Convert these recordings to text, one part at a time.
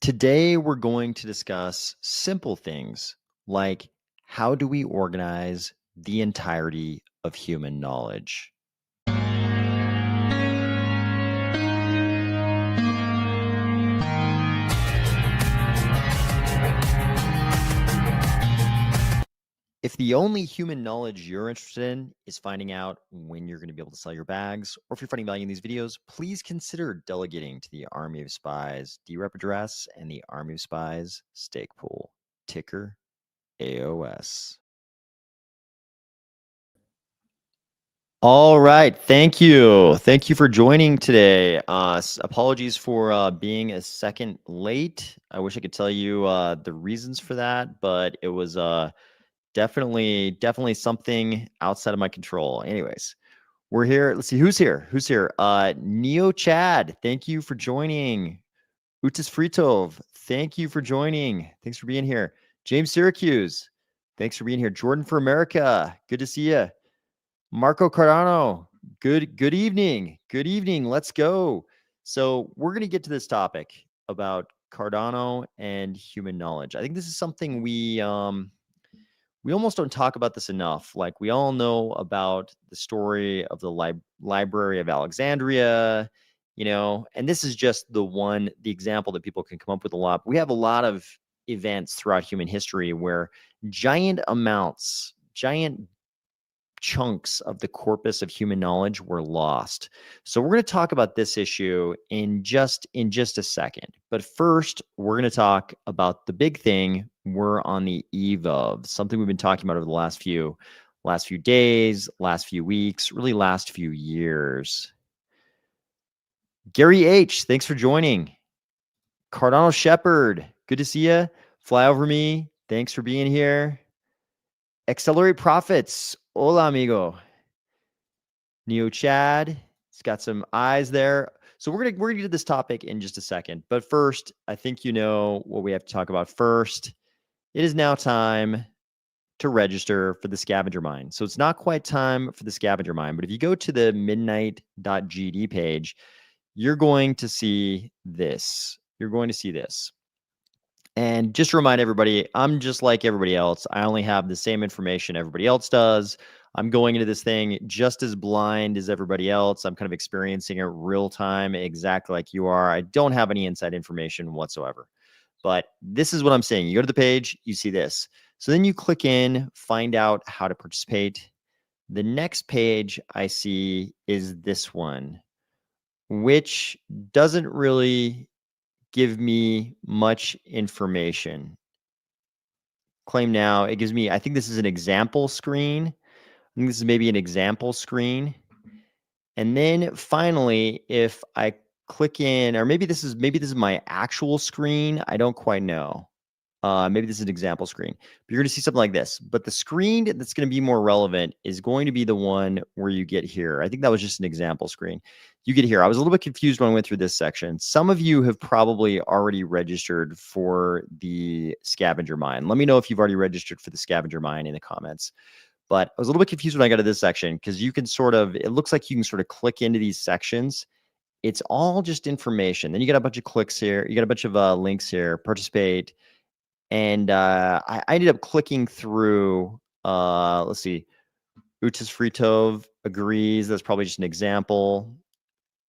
Today, we're going to discuss simple things like how do we organize the entirety of human knowledge? If the only human knowledge you're interested in is finding out when you're going to be able to sell your bags, or if you're finding value in these videos, please consider delegating to the Army of Spies DRep address and the Army of Spies stake pool, ticker AOS. All right. Thank you. Thank you for joining today. Apologies for being a second late. I wish I could tell you the reasons for that, but it was definitely something outside of my control. Anyways, we're here. Let's see who's here. Who's here? Neo Chad. Thank you for joining. Utis Fritov. Thank you for joining. Thanks for being here. James Syracuse. Thanks for being here. Jordan for America. Good to see you. Marco Cardano, good evening. Good evening. Let's go. So we're going to get to this topic about Cardano and human knowledge. I think this is something we almost don't talk about this enough. Like, we all know about the story of the Library of Alexandria, and this is just the example that people can come up with a lot. We have a lot of events throughout human history where giant chunks of the corpus of human knowledge were lost. So we're going to talk about this issue in just a second. But first, we're going to talk about the big thing we're on the eve of, something we've been talking about over the last few days, last few weeks, really last few years. Gary H, thanks for joining. Cardano Shepherd, good to see you. Fly Over Me, thanks for being here. Accelerate Profits, hola amigo. Neo Chad, it's got some eyes there. So we're gonna get to this topic in just a second. But first, I think you know what we have to talk about first. It is now time to register for the scavenger mine. So it's not quite time for the scavenger mine, but if you go to the midnight.gd page, you're going to see this. You're going to see this. And just to remind everybody, I'm just like everybody else. I only have the same information everybody else does. I'm going into this thing just as blind as everybody else. I'm kind of experiencing it real time, exactly like you are. I don't have any inside information whatsoever. But this is what I'm saying. You go to the page, you see this. So then you click in, find out how to participate. The next page I see is this one, which doesn't really give me much information. Claim now. It gives me, I think this is an example screen. I think this is maybe an example screen. And then finally, if I click in, or maybe this is my actual screen. I don't quite know. Maybe this is an example screen. But you're going to see something like this. But the screen that's going to be more relevant is going to be the one where you get here. I think that was just an example screen. You get here. I was a little bit confused when I went through this section. Some of you have probably already registered for the scavenger mine. Let me know if you've already registered for the scavenger mine in the comments. But I was a little bit confused when I got to this section because you can it looks like you can sort of click into these sections. It's all just information. Then you get a bunch of clicks here. You got a bunch of links here, participate. And I ended up clicking through, let's see, Utis Fritov agrees. That's probably just an example.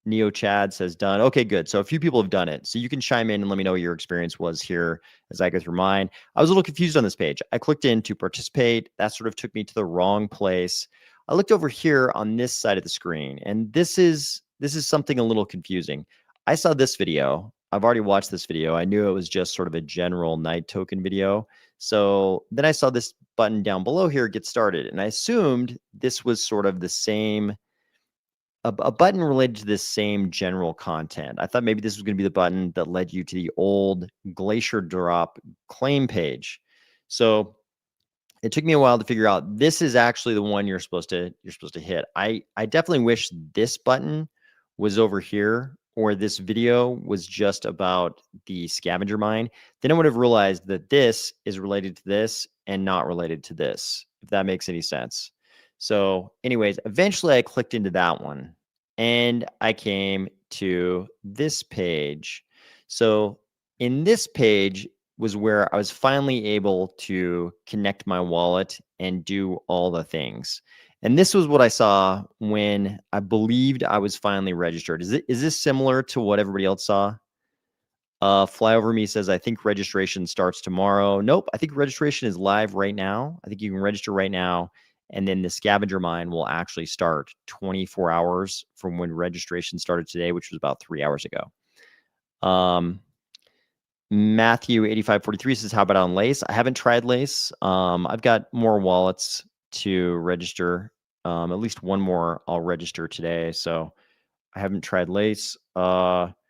Neo Chad says done. Okay, good. So a few people have done it. So you can chime in and let me know what your experience was here as I go through mine. I was a little confused on this page. I clicked in to participate. That sort of took me to the wrong place. I looked over here on this side of the screen, and this is something a little confusing. I saw this video. I've already watched this video. I knew it was just sort of a general night token video. So then I saw this button down below here, get started. And I assumed this was sort of the same, a button related to this same general content. I thought maybe this was going to be the button that led you to the old Glacier Drop claim page. So it took me a while to figure out this is actually the one you're supposed to hit. I definitely wish this button was over here, or this video was just about the scavenger mine. Then I would have realized that this is related to this and not related to this, if that makes any sense. So anyways, eventually I clicked into that one and I came to this page. So in this page was where I was finally able to connect my wallet and do all the things. And this was what I saw when I believed I was finally registered. Is this similar to what everybody else saw? Fly Over Me says, I think registration starts tomorrow. Nope, I think registration is live right now. I think you can register right now. And then the scavenger mine will actually start 24 hours from when registration started today, which was about 3 hours ago. Matthew 8543 says, how about on Lace? I haven't tried Lace. I've got more wallets to register. At least one more I'll register today. So I haven't tried Lace. Utis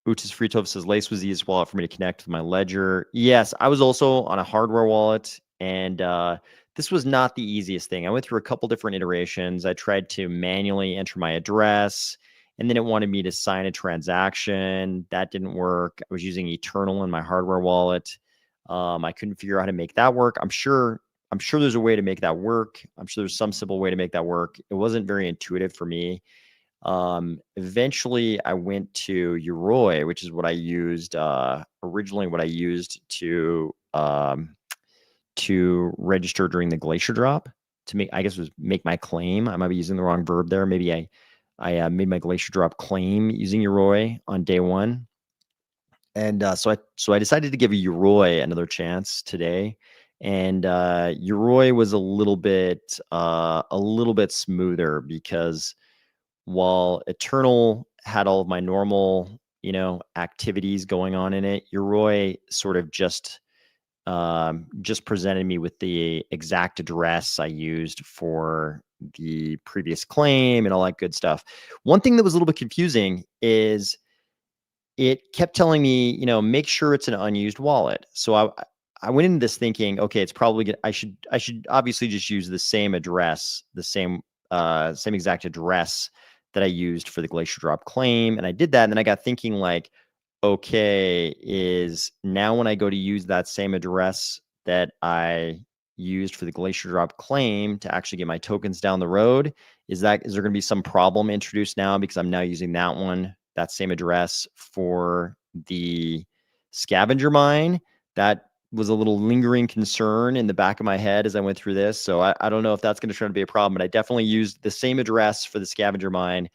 Fritov says, Lace was the easiest wallet for me to connect with my ledger. Yes, I was also on a hardware wallet, and this was not the easiest thing. I went through a couple different iterations. I tried to manually enter my address, and then it wanted me to sign a transaction. That didn't work. I was using Eternal in my hardware wallet. I couldn't figure out how to make that work. I'm sure there's a way to make that work. I'm sure there's some simple way to make that work. It wasn't very intuitive for me. Eventually I went to Yoroi, which is what I used, originally what I used to register during the glacier drop to make, I guess was make my claim. I might be using the wrong verb there. Maybe I made my glacier drop claim using Yoroi on day one. And so I decided to give Yoroi another chance today. And Yoroi was a little bit smoother because while Eternal had all of my normal, activities going on in it, Yoroi sort of just presented me with the exact address I used for the previous claim and all that good stuff. One thing that was a little bit confusing is it kept telling me, make sure it's an unused wallet. So I went into this thinking, okay, it's probably good. I should obviously just use the same address, the same exact address that I used for the glacier drop claim. And I did that. And then I got thinking like, okay, is now when I go to use that same address that I used for the glacier drop claim to actually get my tokens down the road, is there going to be some problem introduced now because I'm now using that same address for the scavenger mine? That was a little lingering concern in the back of my head as I went through this. So I don't know if that's going to turn out to be a problem, but I definitely used the same address for the scavenger mine,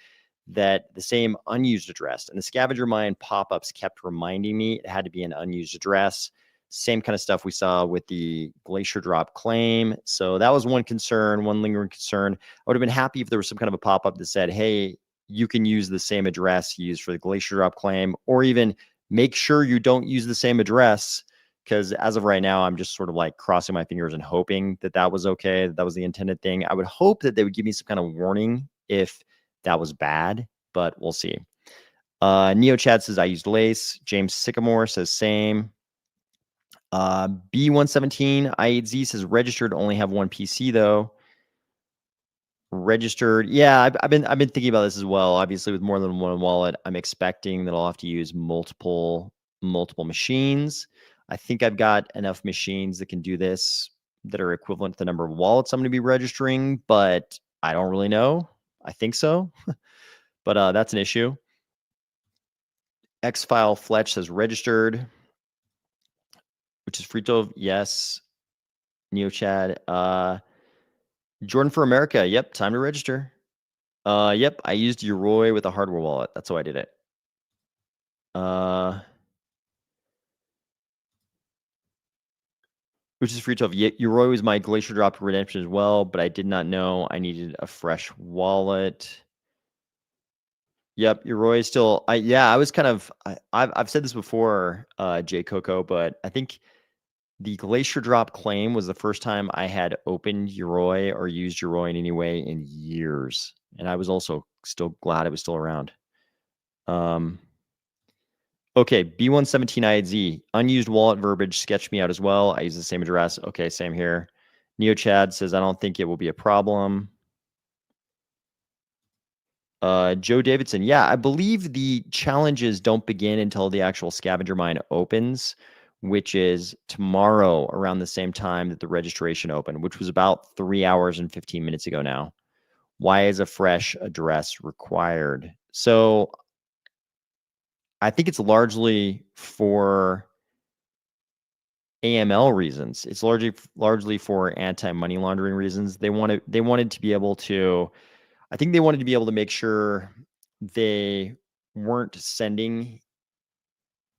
the same unused address. And the scavenger mine pop-ups kept reminding me it had to be an unused address. Same kind of stuff we saw with the glacier drop claim. So that was one concern, one lingering concern. I would have been happy if there was some kind of a pop-up that said, hey, you can use the same address you used for the glacier drop claim, or even make sure you don't use the same address. Because as of right now, I'm just sort of like crossing my fingers and hoping that that was okay, that was the intended thing. I would hope that they would give me some kind of warning if that was bad, but we'll see. Neo Chad says, I used Lace. James Sycamore says same. B117 I8Z says registered, only have one PC though. Registered. Yeah, I've been thinking about this as well. Obviously, with more than one wallet, I'm expecting that I'll have to use multiple machines. I think I've got enough machines that can do this that are equivalent to the number of wallets I'm going to be registering, but I don't really know. I think so, but that's an issue. X-File Fletch says registered, which is Frito. Yes. Neo Chad. Jordan for America. Yep. Time to register. Yep. I used Yoroi with a hardware wallet. That's how I did it. Which is free to have. Yoroi was my glacier drop redemption as well, but I did not know I needed a fresh wallet. Yep, Yoroi is still. I was kind of. I've said this before, Jay Coco, but I think the glacier drop claim was the first time I had opened Yoroi or used Yoroi in any way in years, and I was also still glad it was still around. Okay, B117IZ, unused wallet verbiage sketched me out as well. I use the same address. Okay, same here. Neo Chad says, I don't think it will be a problem. Joe Davidson, yeah, I believe the challenges don't begin until the actual scavenger mine opens, which is tomorrow around the same time that the registration opened, which was about 3 hours and 15 minutes ago now. Why is a fresh address required? So I think it's largely for AML reasons. It's largely for anti-money laundering reasons. They wanted to be able to. I think they wanted to be able to make sure they weren't sending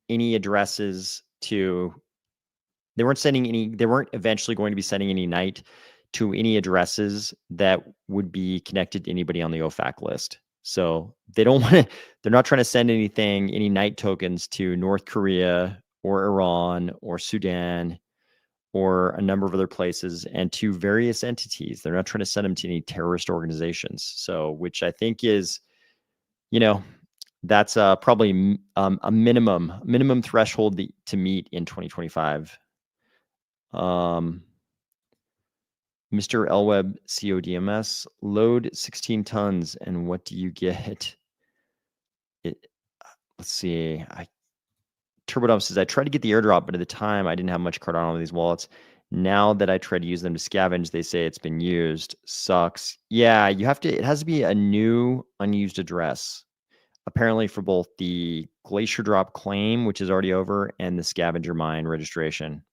any addresses to. They weren't eventually going to be sending any night to any addresses that would be connected to anybody on the OFAC list. So they don't want to. They're not trying to send any night tokens to North Korea or Iran or Sudan or a number of other places and to various entities. They're not trying to send them to any terrorist organizations. So, which I think is, that's probably a minimum threshold to meet in 2025. Mr. Elweb CODMS, load 16 tons, and what do you get? Let's see. TurboDump says, I tried to get the airdrop, but at the time I didn't have much Cardano on these wallets. Now that I try to use them to scavenge, they say it's been used. Sucks. Yeah, it has to be a new unused address. Apparently for both the Glacier Drop claim, which is already over, and the scavenger mine registration.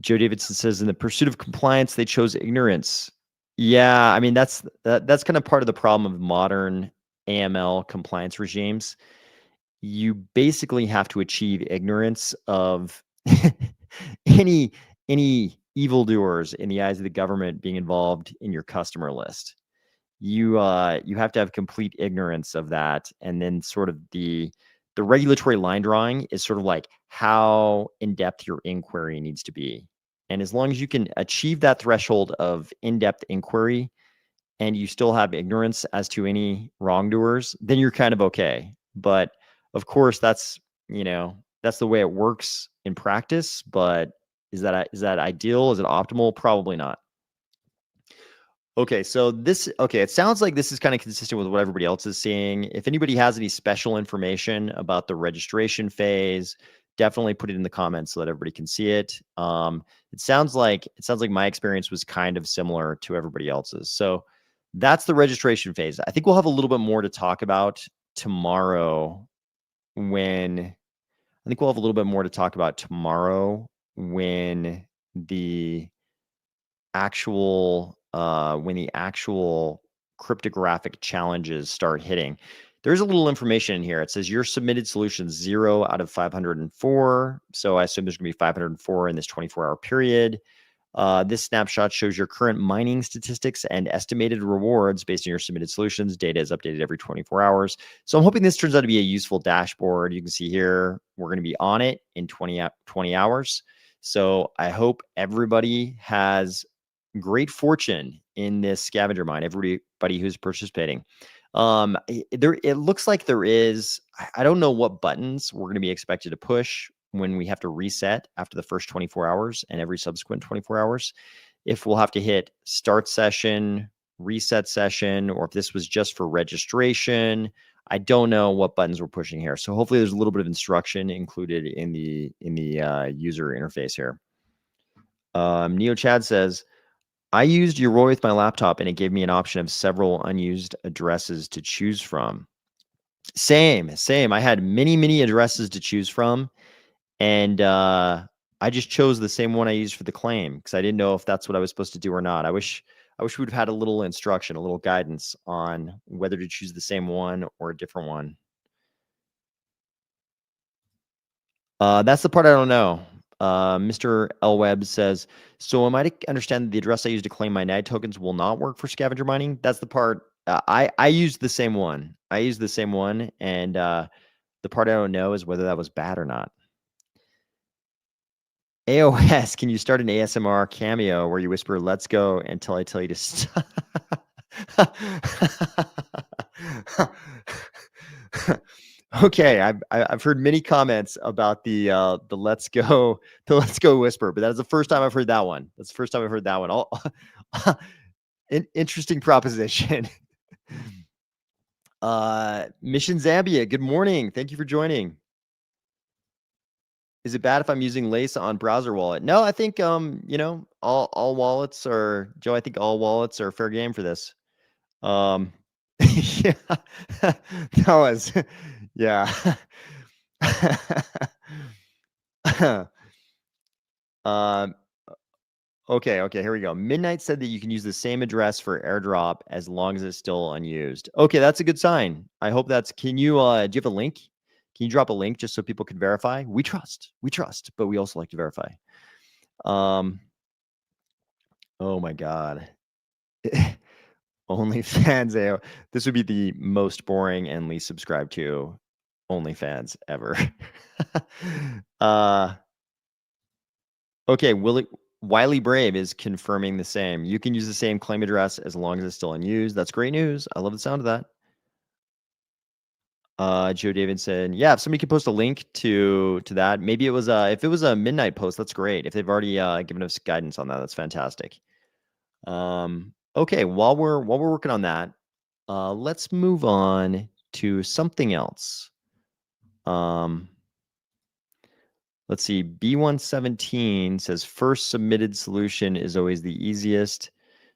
Joe Davidson says, in the pursuit of compliance, they chose ignorance. Yeah, I mean, that's kind of part of the problem of modern AML compliance regimes. You basically have to achieve ignorance of any evildoers in the eyes of the government being involved in your customer list. You have to have complete ignorance of that, and then sort of the regulatory line drawing is sort of like how in-depth your inquiry needs to be. And as long as you can achieve that threshold of in-depth inquiry and you still have ignorance as to any wrongdoers, then you're kind of okay. But of course, that's the way it works in practice. But is that ideal? Is it optimal? Probably not. Okay, so it sounds like this is kind of consistent with what everybody else is seeing. If anybody has any special information about the registration phase, definitely put it in the comments so that everybody can see it. It sounds like my experience was kind of similar to everybody else's. So that's the registration phase. I think we'll have a little bit more to talk about tomorrow when the actual cryptographic challenges start hitting. There's a little information in here. It says your submitted solution 0 out of 504. So I assume there's going to be 504 in this 24-hour period. This snapshot shows your current mining statistics and estimated rewards based on your submitted solutions. Data is updated every 24 hours. So I'm hoping this turns out to be a useful dashboard. You can see here, we're going to be on it in 20 hours. So I hope everybody has great fortune in this scavenger mine, everybody who's participating. It looks like there is, I don't know what buttons we're going to be expected to push when we have to reset after the first 24 hours and every subsequent 24 hours. If we'll have to hit start session, reset session, or if this was just for registration. I don't know what buttons we're pushing here. So hopefully there's a little bit of instruction included in the user interface here. Neo Chad says, I used Yoroi with my laptop and it gave me an option of several unused addresses to choose from. Same. I had many addresses to choose from. And I just chose the same one I used for the claim because I didn't know if that's what I was supposed to do or not. I wish we would have had a little instruction, a little guidance on whether to choose the same one or a different one. That's the part I don't know. Mr. Elweb says, so am I to understand that the address I use to claim my NAG tokens will not work for scavenger mining? That's the part. I used the same one. And the part I don't know is whether that was bad or not. AOS, can you start an ASMR cameo where you whisper, let's go, until I tell you to stop? Okay, I've heard many comments about the let's go whisper, but that's the first time I've heard that one. Interesting proposition. Mission Zambia, good morning. Thank you for joining. Is it bad if I'm using Lace on browser wallet? No, I think all wallets are, Joe, I think all wallets are fair game for this. Yeah, that was, yeah. um, okay, here we go. Midnight said that you can use the same address for airdrop as long as it's still unused. Okay, that's a good sign. I hope that's. Can you? Do you have a link? Can you drop a link just so people can verify? We trust, but we also like to verify. Oh my God. OnlyFans AO. This would be the most boring and least subscribed to OnlyFans ever. uh okay, Wiley Brave is confirming the same. You can use the same claim address as long as it's still unused. That's great news. I love the sound of that. Joe Davidson. Yeah, if somebody could post a link to that. Maybe it was if it was a midnight post, that's great. If they've already given us guidance on that, that's fantastic. Okay, while we're working on that, let's move on to something else. Let's see. B117 says first submitted solution is always the easiest.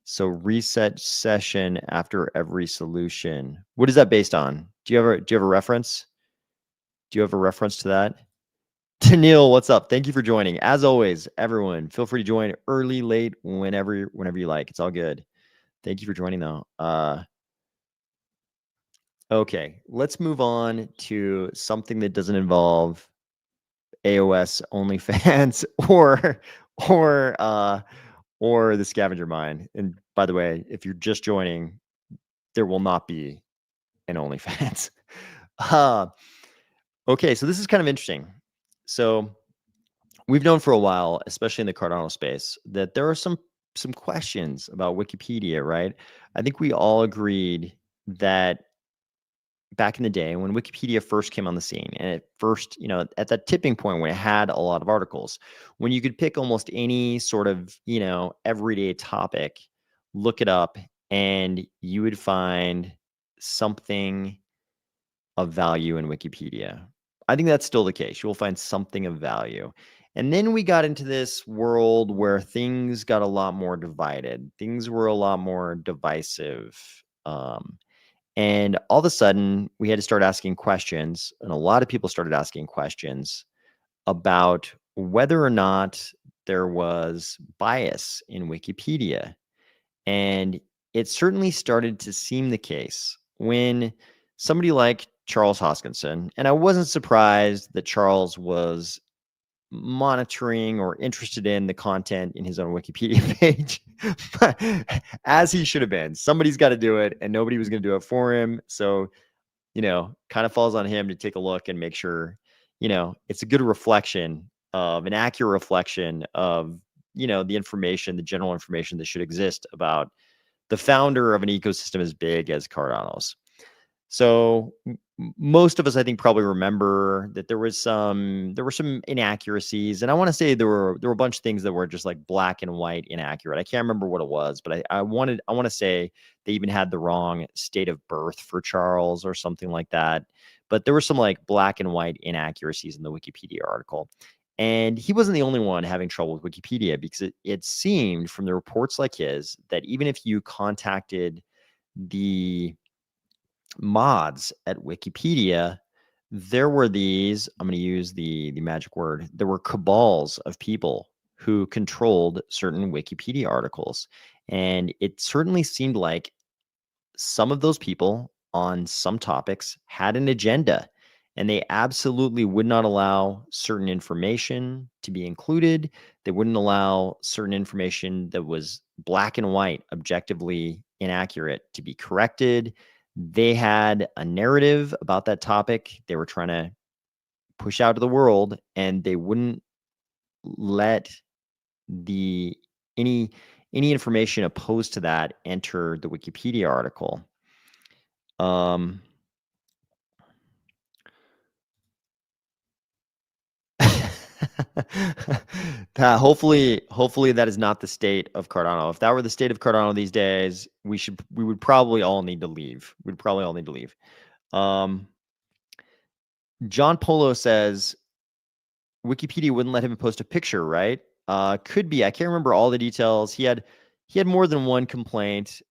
So reset session after every solution. What is that based on? Do you have a reference? Do you have a reference to that? Neil, what's up? Thank you for joining. As always, everyone, feel free to join early, late, whenever you like. It's all good. Thank you for joining though. Okay, let's move on to something that doesn't involve AOS OnlyFans or the scavenger mine. And by the way, if you're just joining, there will not be an OnlyFans. uh, okay, so this is kind of interesting. So we've known for a while, especially in the Cardano space, that there are some questions about Wikipedia, right? I think we all agreed that back in the day when Wikipedia first came on the scene and it first, at that tipping point when it had a lot of articles, when you could pick almost any sort of, everyday topic, look it up, and you would find something of value in Wikipedia. I think that's still the case. You will find something of value. And then we got into this world where things got a lot more divided. Things were a lot more divisive. And all of a sudden, we had to start asking questions, and a lot of people started asking questions about whether or not there was bias in Wikipedia. And it certainly started to seem the case when somebody like Charles Hoskinson, and I wasn't surprised that Charles was monitoring or interested in the content in his own Wikipedia page, but as he should have been. Somebody's got to do it, and nobody was going to do it for him. So, kind of falls on him to take a look and make sure, it's a good reflection of an accurate reflection of, the information, the general information that should exist about the founder of an ecosystem as big as Cardano's. So most of us, I think, probably remember that there were some inaccuracies, and I want to say there were a bunch of things that were just like black and white inaccurate. I can't remember what it was, but I want to say they even had the wrong state of birth for Charles or something like that. But there were some like black and white inaccuracies in the Wikipedia article. And he wasn't the only one having trouble with Wikipedia, because it seemed from the reports like his that even if you contacted the mods at Wikipedia, there were these, I'm going to use the magic word, there were cabals of people who controlled certain Wikipedia articles. And it certainly seemed like some of those people on some topics had an agenda, and they absolutely would not allow certain information to be included. They wouldn't allow certain information that was black and white, objectively inaccurate, to be corrected. They had a narrative about that topic they were trying to push out to the world, and they wouldn't let the any information opposed to that enter the Wikipedia article. Hopefully that is not the state of Cardano. If that were the state of Cardano these days, we would probably all need to leave. We'd probably all need to leave. John Polo says Wikipedia wouldn't let him post a picture, right? Could be. I can't remember all the details. He had more than one complaint.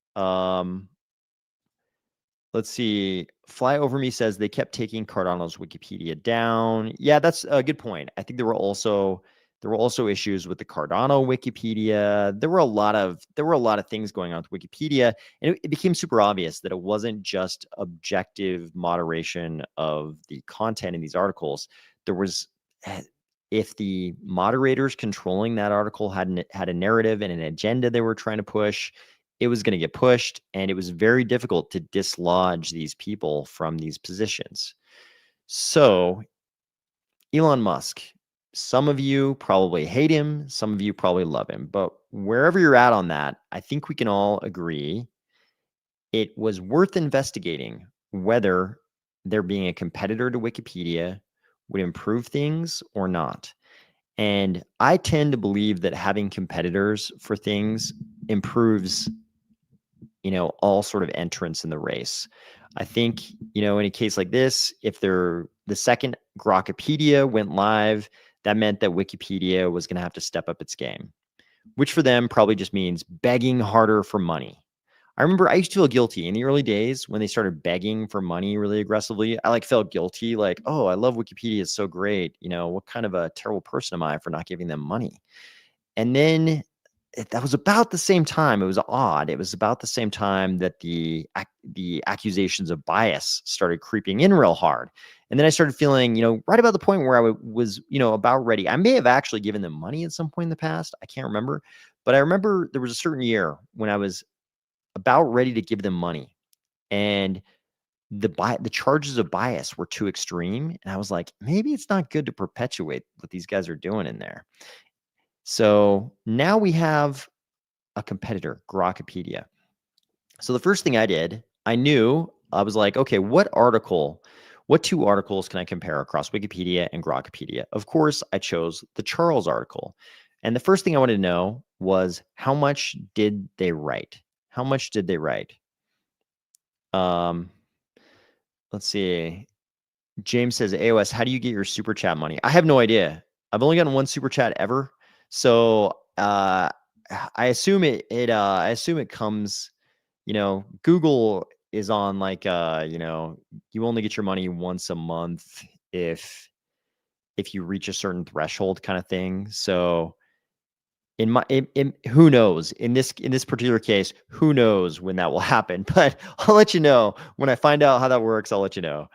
Let's see. Fly Over Me says they kept taking Cardano's Wikipedia down. Yeah, that's a good point. I think there were also issues with the Cardano Wikipedia. There were a lot of things going on with Wikipedia, and it became super obvious that it wasn't just objective moderation of the content in these articles. There was, if the moderators controlling that article had a narrative and an agenda they were trying to push, it was going to get pushed, and it was very difficult to dislodge these people from these positions. So Elon Musk, some of you probably hate him, some of you probably love him, but wherever you're at on that, I think we can all agree it was worth investigating whether there being a competitor to Wikipedia would improve things or not. And I tend to believe that having competitors for things improves, all sort of entrants in the race. I think, in a case like this, if the second Grokpedia went live, that meant that Wikipedia was going to have to step up its game, which for them probably just means begging harder for money. I remember I used to feel guilty in the early days when they started begging for money really aggressively. I felt guilty, like, oh, I love Wikipedia, it's so great. What kind of a terrible person am I for not giving them money? And then that was about the same time. It was odd. It was about the same time that the accusations of bias started creeping in real hard. And then I started feeling, right about the point where I was, about ready. I may have actually given them money at some point in the past. I can't remember. But I remember there was a certain year when I was about ready to give them money. And the charges of bias were too extreme. And I was like, maybe it's not good to perpetuate what these guys are doing in there. So now we have a competitor, Grokpedia. So the first thing I did, I was like, okay, what two articles can I compare across Wikipedia and Grokpedia? Of course, I chose the Charles article. And the first thing I wanted to know was, how much did they write? How much did they write? Let's see. James says, AOS, how do you get your super chat money? I have no idea. I've only gotten one super chat ever. So I assume it comes, Google is on like you only get your money once a month if you reach a certain threshold kind of thing. So who knows in this particular case, who knows when that will happen, but I'll let you know when I find out how that works. I'll let you know.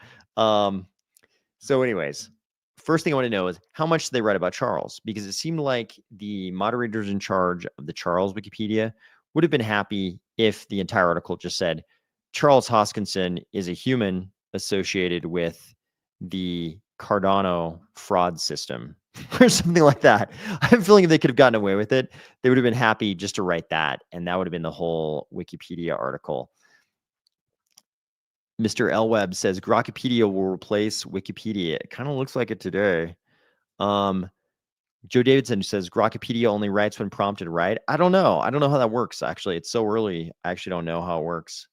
So anyways, first thing I want to know is, how much did they write about Charles? Because it seemed like the moderators in charge of the Charles Wikipedia would have been happy if the entire article just said, Charles Hoskinson is a human associated with the Cardano fraud system or something like that. I have a feeling if they could have gotten away with it, they would have been happy just to write that. And that would have been the whole Wikipedia article. Mr. Elweb says Grokpedia will replace Wikipedia. It kind of looks like it today. Joe Davidson says Grokpedia only writes when prompted, right? I don't know. I don't know how that works, actually. It's so early. I actually don't know how it works.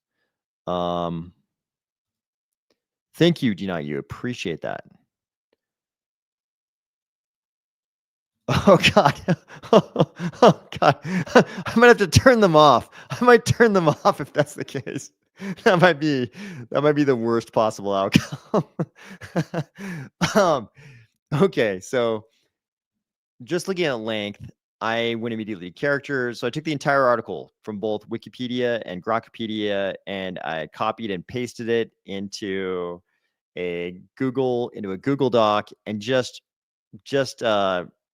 Thank you, Dina. You appreciate that. Oh, God. Oh, God. I might have to turn them off. I might turn them off if that's the case. That might be the worst possible outcome. Okay, so just looking at length, I went immediately to characters. So I took the entire article from both Wikipedia and Grokpedia, and I copied and pasted it into a Google Doc, and just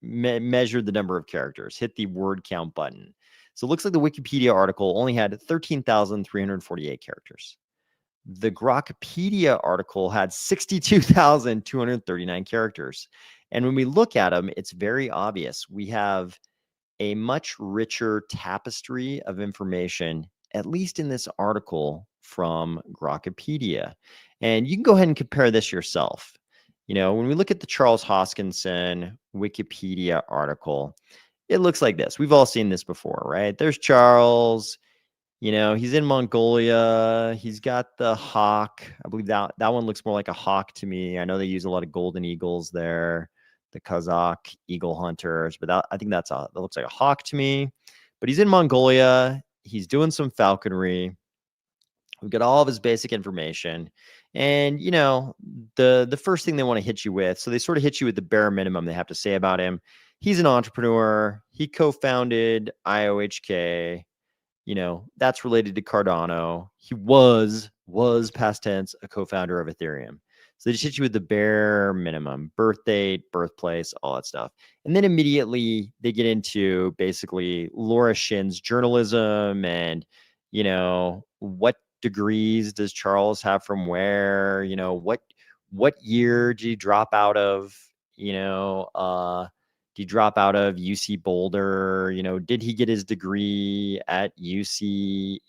measured the number of characters, hit the word count button. So it looks like the Wikipedia article only had 13,348 characters. The Grokpedia article had 62,239 characters. And when we look at them, it's very obvious. We have a much richer tapestry of information, at least in this article from Grokpedia. And you can go ahead and compare this yourself. When we look at the Charles Hoskinson Wikipedia article, it looks like this. We've all seen this before, right? There's Charles. He's in Mongolia. He's got the hawk. I believe that one looks more like a hawk to me. I know they use a lot of golden eagles there, the Kazakh eagle hunters, but I think that looks like a hawk to me. But he's in Mongolia. He's doing some falconry. We've got all of his basic information. And, the first thing they want to hit you with, so they sort of hit you with the bare minimum they have to say about him. He's an entrepreneur. He co-founded IOHK. That's related to Cardano. He was past tense, a co-founder of Ethereum. So they just hit you with the bare minimum: birth date, birthplace, all that stuff. And then immediately they get into basically Laura Shin's journalism and, what degrees does Charles have from where, what year did he drop out of, did he drop out of UC Boulder? Did he get his degree at UC,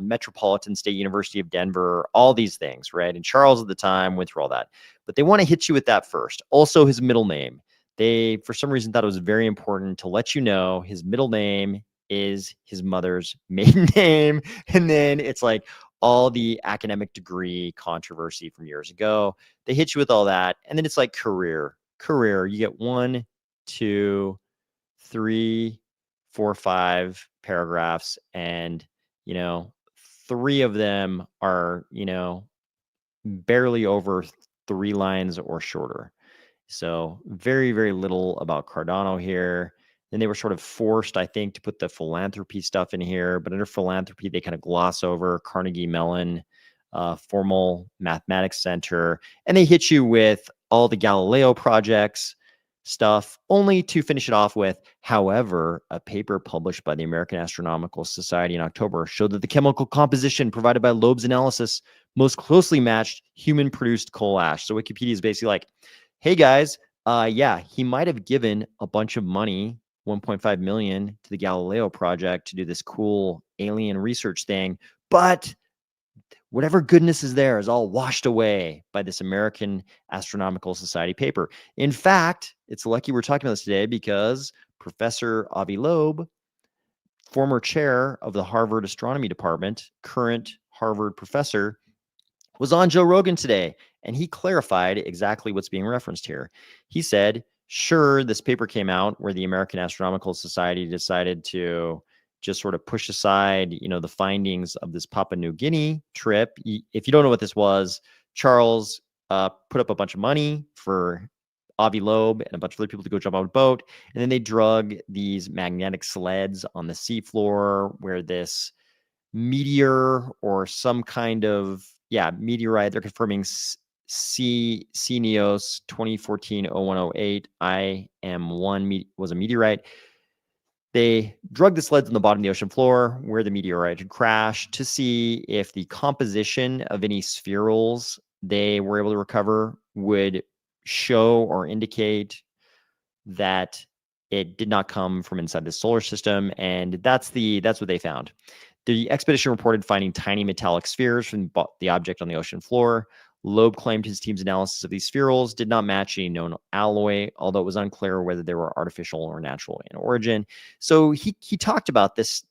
Metropolitan State University of Denver? All these things, right? And Charles at the time went through all that. But they want to hit you with that first. Also, his middle name. They, for some reason, thought it was very important to let you know his middle name is his mother's maiden name. And then it's like all the academic degree controversy from years ago. They hit you with all that. And then it's like career. You get 1, 2, 3, 4, 5 paragraphs, and 3 of them are barely over 3 lines or shorter. So very, very little about Cardano here. Then they were sort of forced, I think, to put the philanthropy stuff in here, but under philanthropy they kind of gloss over Carnegie Mellon, formal mathematics center, and they hit you with all the Galileo projects stuff, only to finish it off with, however, a paper published by the American Astronomical Society in October showed that the chemical composition provided by Loeb's analysis most closely matched human-produced coal ash. So Wikipedia is basically like, hey guys, yeah, he might have given a bunch of money, 1.5 million, to the Galileo project to do this cool alien research thing, but whatever goodness is there is all washed away by this American Astronomical Society paper. In fact, it's lucky we're talking about this today because Professor Avi Loeb, former chair of the Harvard Astronomy Department, current Harvard professor, was on Joe Rogan today, and he clarified exactly what's being referenced here. He said, sure, this paper came out where the American Astronomical Society decided to just sort of push aside, the findings of this Papua New Guinea trip. If you don't know what this was, Charles put up a bunch of money for Avi Loeb and a bunch of other people to go jump on a boat, and then they drug these magnetic sleds on the seafloor where this meteor or some kind of meteorite, they're confirming CNEOS 2014-0108 IM1 was a meteorite. They drugged the sleds on the bottom of the ocean floor where the meteorite had crashed to see if the composition of any spherules they were able to recover would show or indicate that it did not come from inside the solar system. And that's what they found. The expedition reported finding tiny metallic spheres from the object on the ocean floor. Loeb claimed his team's analysis of these spherules did not match any known alloy, although it was unclear whether they were artificial or natural in origin. So he talked about this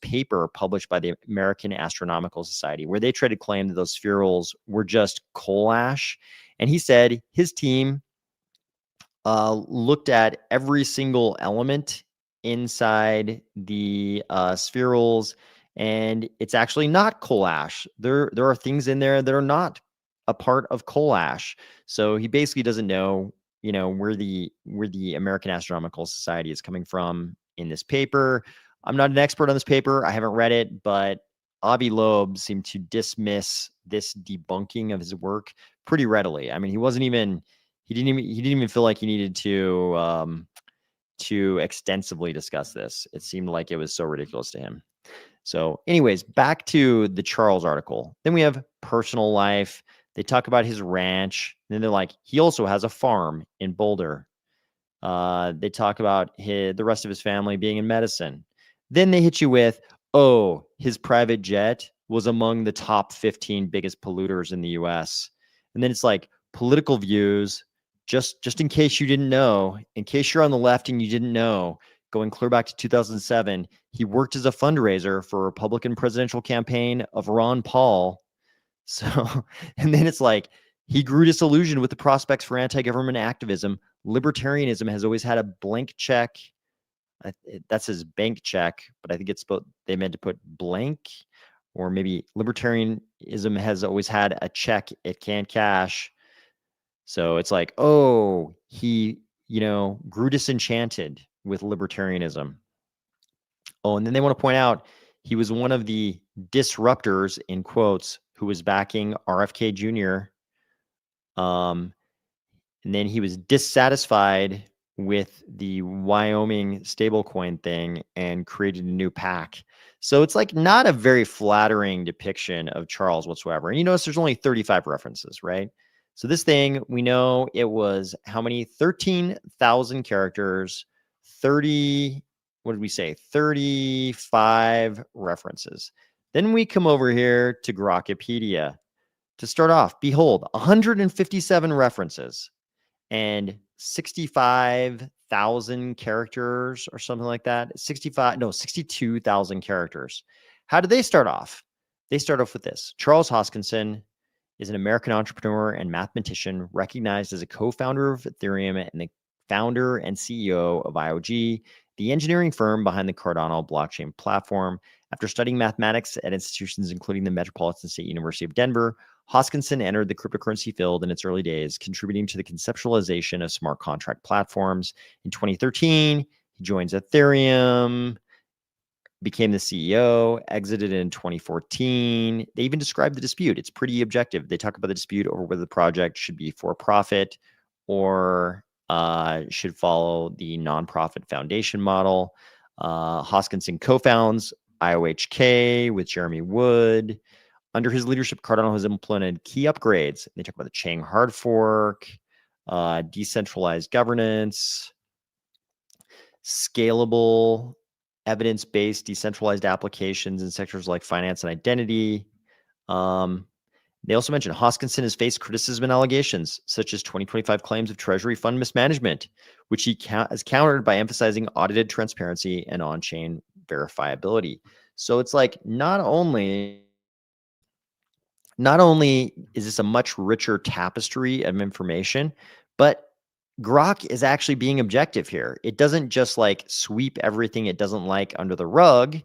paper published by the American Astronomical Society, where they tried to claim that those spherules were just coal ash. And he said his team looked at every single element inside the spherules, and it's actually not coal ash. There are things in there that are not a part of coal ash. So he basically doesn't know, where the American Astronomical Society is coming from in this paper. I'm not an expert on this paper. I haven't read it, but Avi Loeb seemed to dismiss this debunking of his work pretty readily. I mean, he didn't even feel like he needed to extensively discuss this. It seemed like it was so ridiculous to him. So anyways, back to the Charles article. Then we have personal life. They talk about his ranch. And then they're like, he also has a farm in Boulder. They talk about the rest of his family being in medicine. Then they hit you with, oh, his private jet was among the top 15 biggest polluters in the US. And then it's like political views, just in case you didn't know, in case you're on the left and you didn't know, going clear back to 2007, he worked as a fundraiser for a Republican presidential campaign of Ron Paul. So, and then it's like, he grew disillusioned with the prospects for anti-government activism. Libertarianism has always had a blank check. That says bank check, but I think they meant to put blank or maybe libertarianism has always had a check it can't cash. So it's like, oh, he, grew disenchanted with libertarianism. Oh, and then they want to point out he was one of the disruptors, in quotes, who was backing RFK Jr. And then he was dissatisfied with the Wyoming stablecoin thing and created a new pack. So it's like not a very flattering depiction of Charles whatsoever. And you notice there's only 35 references, right? So this thing, we know it was how many? 13,000 characters, 30, what did we say? 35 references. Then we come over here to Grokpedia. To start off, behold, 157 references and 65,000 characters or something like that. 62,000 characters. How did they start off? They start off with this. Charles Hoskinson is an American entrepreneur and mathematician recognized as a co-founder of Ethereum and the founder and CEO of IOG, the engineering firm behind the Cardano blockchain platform. After studying mathematics at institutions including the Metropolitan State University of Denver, Hoskinson entered the cryptocurrency field in its early days, contributing to the conceptualization of smart contract platforms. In 2013, he joins Ethereum, became the CEO, exited in 2014. They even described the dispute. It's pretty objective. They talk about the dispute over whether the project should be for profit or should follow the nonprofit foundation model. Hoskinson co-founds IOHK with Jeremy Wood. Under his leadership, Cardano has implemented key upgrades. They talk about the Chang hard fork, decentralized governance, scalable, evidence-based, decentralized applications in sectors like finance and identity. They also mentioned Hoskinson has faced criticism and allegations, such as 2025 claims of Treasury fund mismanagement, which he has countered by emphasizing audited transparency and on-chain verifiability. So it's like not only is this a much richer tapestry of information, but Grok is actually being objective here. It doesn't just like sweep everything it doesn't like under the rug.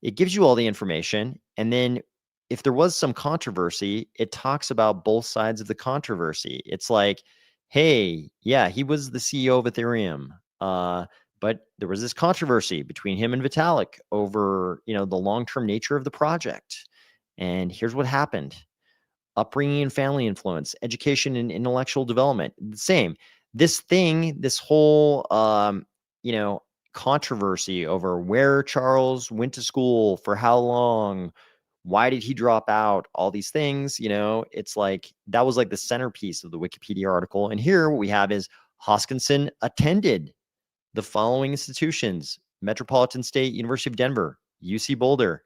It gives you all the information. And then if there was some controversy, it talks about both sides of the controversy. It's like, hey, yeah, he was the CEO of Ethereum. But there was this controversy between him and Vitalik over, the long-term nature of the project. And here's what happened. Upbringing and family influence, education and intellectual development. The same. This whole, controversy over where Charles went to school, for how long, why did he drop out, all these things, it's like that was like the centerpiece of the Wikipedia article. And here what we have is Hoskinson attended the following institutions: Metropolitan State University of Denver, UC Boulder.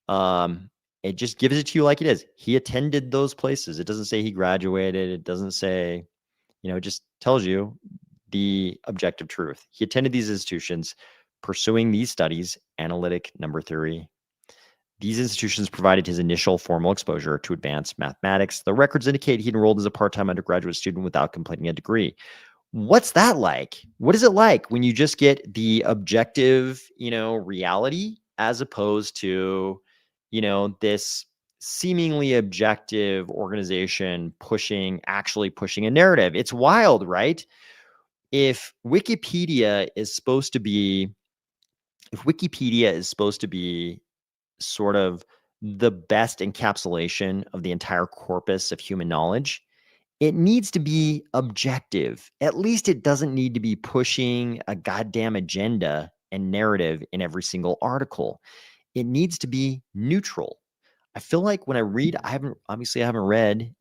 It just gives it to you like it is. He attended those places. It doesn't say he graduated. It doesn't say, it just tells you the objective truth. He attended these institutions pursuing these studies, analytic number theory. These institutions provided his initial formal exposure to advanced mathematics. The records indicate he enrolled as a part-time undergraduate student without completing a degree. What's that like? What is it like when you just get the objective, reality as opposed to, this seemingly objective organization actually pushing a narrative? It's wild, right? If Wikipedia is supposed to be sort of the best encapsulation of the entire corpus of human knowledge, it needs to be objective. At least it doesn't need to be pushing a goddamn agenda and narrative in every single article. It needs to be neutral. I feel like when I read, I haven't read,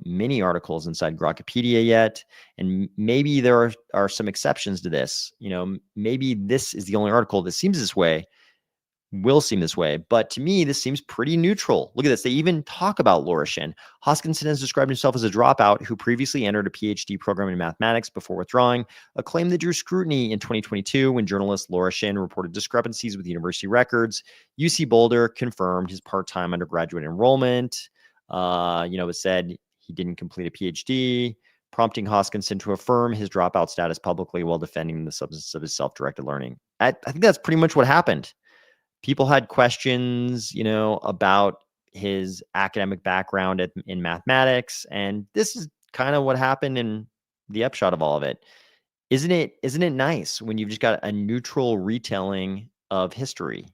many articles inside Grokpedia yet. And maybe there are some exceptions to this. Maybe this is the only article that seems this way, will seem this way. But to me, this seems pretty neutral. Look at this. They even talk about Laura Shin. Hoskinson has described himself as a dropout who previously entered a PhD program in mathematics before withdrawing, a claim that drew scrutiny in 2022 when journalist Laura Shin reported discrepancies with university records. UC Boulder confirmed his part-time undergraduate enrollment. It said he didn't complete a PhD, prompting Hoskinson to affirm his dropout status publicly while defending the substance of his self-directed learning. I think that's pretty much what happened. people had questions, about his academic background in mathematics, and this is kind of what happened in the upshot of all of it. Isn't it nice when you've just got a neutral retelling of history?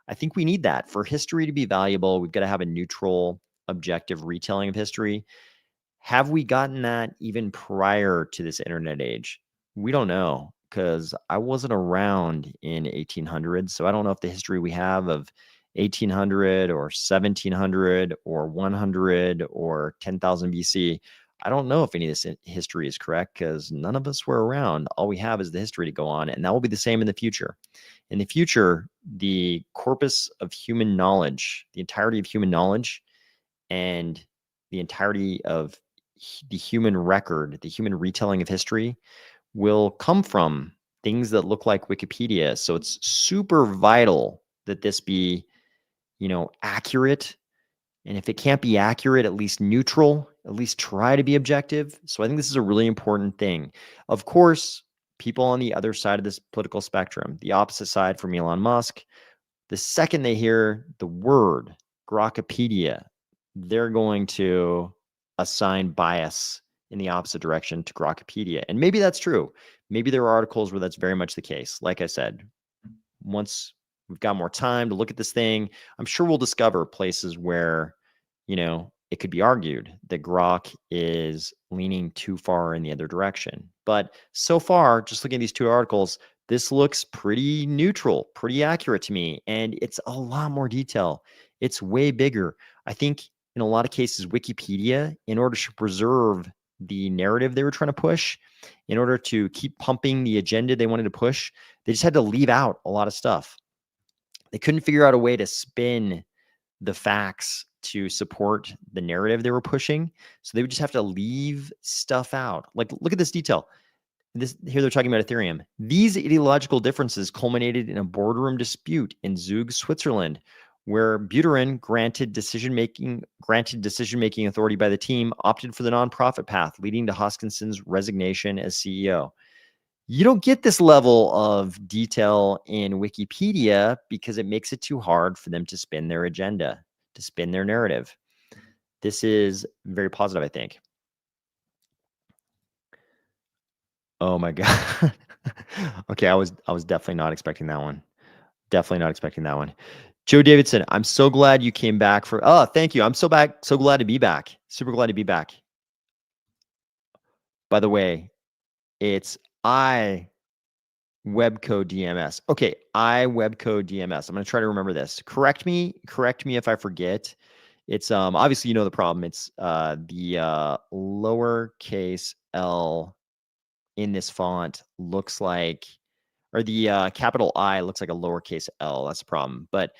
I think we need that. For history to be valuable, we've got to have a neutral, objective retelling of history. Have we gotten that even prior to this internet age? We don't know, because I wasn't around in 1800, so I don't know if the history we have of 1800 or 1700 or 100 or 10,000 BC, I don't know if any of this history is correct, because none of us were around. All we have is the history to go on, and that will be the same in the future. In the future, the corpus of human knowledge, the entirety of human knowledge, and the entirety of the human record, the human retelling of history, will come from things that look like Wikipedia. So it's super vital that this be, accurate. And if it can't be accurate, at least neutral, at least try to be objective. So I think this is a really important thing. Of course, people on the other side of this political spectrum, the opposite side from Elon Musk, the second they hear the word Grokpedia, they're going to assign bias in the opposite direction to Grokpedia. And maybe that's true. Maybe there are articles where that's very much the case. Like I said, once we've got more time to look at this thing, I'm sure we'll discover places where, it could be argued that Grok is leaning too far in the other direction. But so far, just looking at these two articles, this looks pretty neutral, pretty accurate to me. And it's a lot more detail. It's way bigger. I think in a lot of cases, Wikipedia, in order to preserve the narrative they were trying to push, in order to keep pumping the agenda they wanted to push, they just had to leave out a lot of stuff. They couldn't figure out a way to spin the facts to support the narrative they were pushing. So they would just have to leave stuff out. Like, look at this detail. Here they're talking about Ethereum. These ideological differences culminated in a boardroom dispute in Zug, Switzerland, where Buterin, granted decision-making authority by the team, opted for the nonprofit path, leading to Hoskinson's resignation as CEO. You don't get this level of detail in Wikipedia because it makes it too hard for them to spin their agenda, to spin their narrative. This is very positive, I think. Oh my God. Okay, I was definitely not expecting that one. Definitely not expecting that one. Joe Davidson, I'm so glad you came back thank you. I'm so glad to be back. Super glad to be back. By the way, it's Webcode DMS. Okay, Webcode DMS. I'm going to try to remember this. Correct me if I forget. It's obviously the problem. It's the lowercase l in this font looks like, or the capital I looks like a lowercase l. That's the problem. But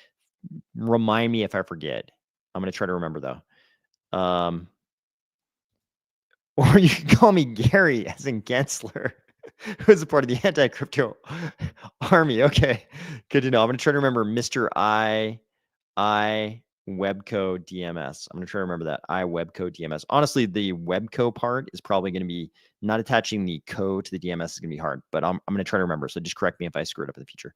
remind me if I forget. I'm going to try to remember though. Or you can call me Gary, as in Gensler, who's a part of the anti-crypto army. Okay, good to know. I'm going to try to remember Mr. I Webcode DMS. I'm going to try to remember that. Webcode DMS. Honestly, the Webco part is probably going to be, not attaching the code to the DMS is going to be hard, but I'm going to try to remember. So just correct me if I screw it up in the future.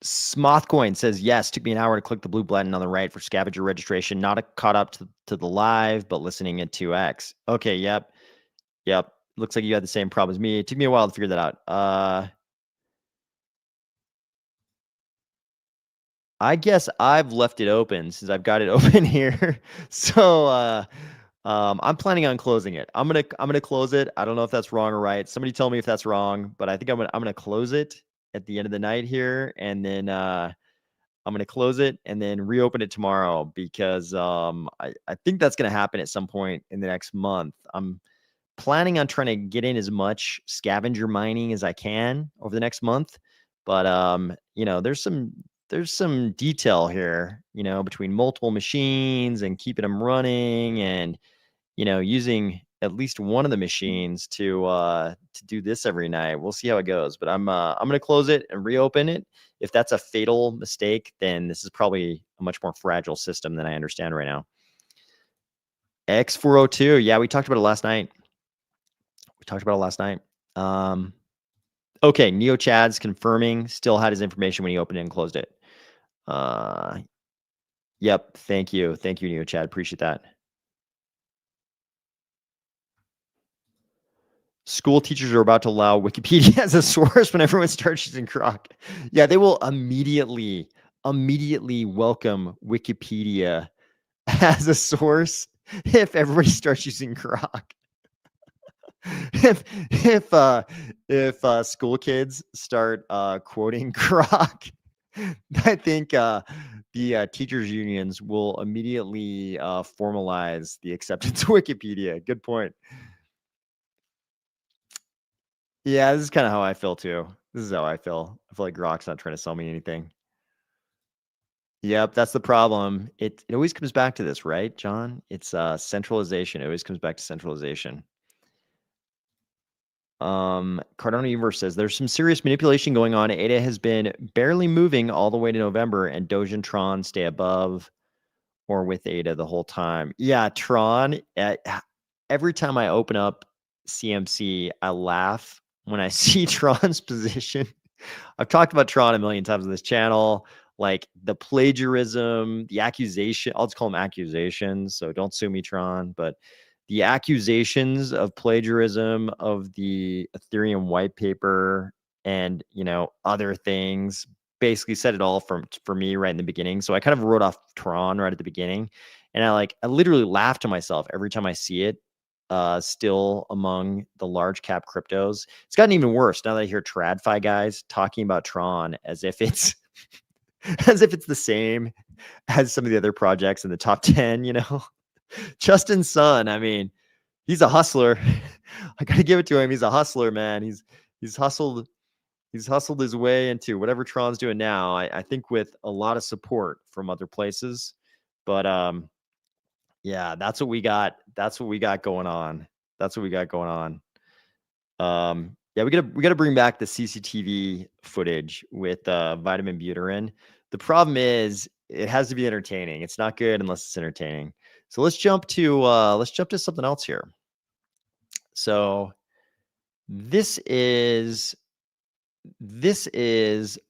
Smothcoin says, yes, took me an hour to click the blue button on the right for scavenger registration. Not caught up to the live, but listening at 2x. Okay, yep. Looks like you had the same problem as me. It took me a while to figure that out. I guess I've left it open since I've got it open here. So I'm planning on closing it. I'm gonna close it. I don't know if that's wrong or right. Somebody tell me if that's wrong, but I think I'm gonna close it at the end of the night here, and then I'm gonna close it and then reopen it tomorrow, because I think that's gonna happen at some point in the next month. I'm planning on trying to get in as much scavenger mining as I can over the next month, but there's some detail here, between multiple machines and keeping them running, and using at least one of the machines to do this every night. We'll see how it goes, but I'm gonna close it and reopen it. If that's a fatal mistake, then this is probably a much more fragile system than I understand right now. X402, yeah, we talked about it last night. Okay, Neo Chad's confirming. Still had his information when he opened it and closed it. Yep. Thank you, Neo Chad. Appreciate that. School teachers are about to allow Wikipedia as a source when everyone starts using Grok. Yeah, they will immediately welcome Wikipedia as a source if everybody starts using Grok. if if school kids start quoting Grok, I think the teachers unions will immediately formalize the acceptance of Wikipedia. Good point. Yeah, this is kind of how I feel too. This is how I feel. I feel like Grok's not trying to sell me anything. Yep, that's the problem. It always comes back to this, right, John? It's centralization. It always comes back to centralization. Cardano Universe says there's some serious manipulation going on. ADA has been barely moving all the way to November, and Doge and Tron stay above or with ADA the whole time. Yeah, Tron. Every time I open up CMC, I laugh when I see Tron's position. I've talked about Tron a million times on this channel, like the plagiarism, the accusation. I'll just call them accusations. So don't sue me, Tron. But the accusations of plagiarism of the Ethereum white paper and other things basically said it all for me right in the beginning. So I kind of wrote off Tron right at the beginning, and I literally laugh to myself every time I see it. Still among the large cap cryptos. It's gotten even worse now that I hear TradFi guys talking about Tron as if it's as if it's the same as some of the other projects in the top 10, Justin Sun, I mean, he's a hustler. I gotta give it to him. He's a hustler, man. He's hustled his way into whatever Tron's doing now. I think with a lot of support from other places. But yeah, that's what we got. That's what we got going on. That's what we got going on. Yeah, we gotta bring back the CCTV footage with vitamin butyrine. The problem is it has to be entertaining. It's not good unless it's entertaining. So let's jump to something else here. So this is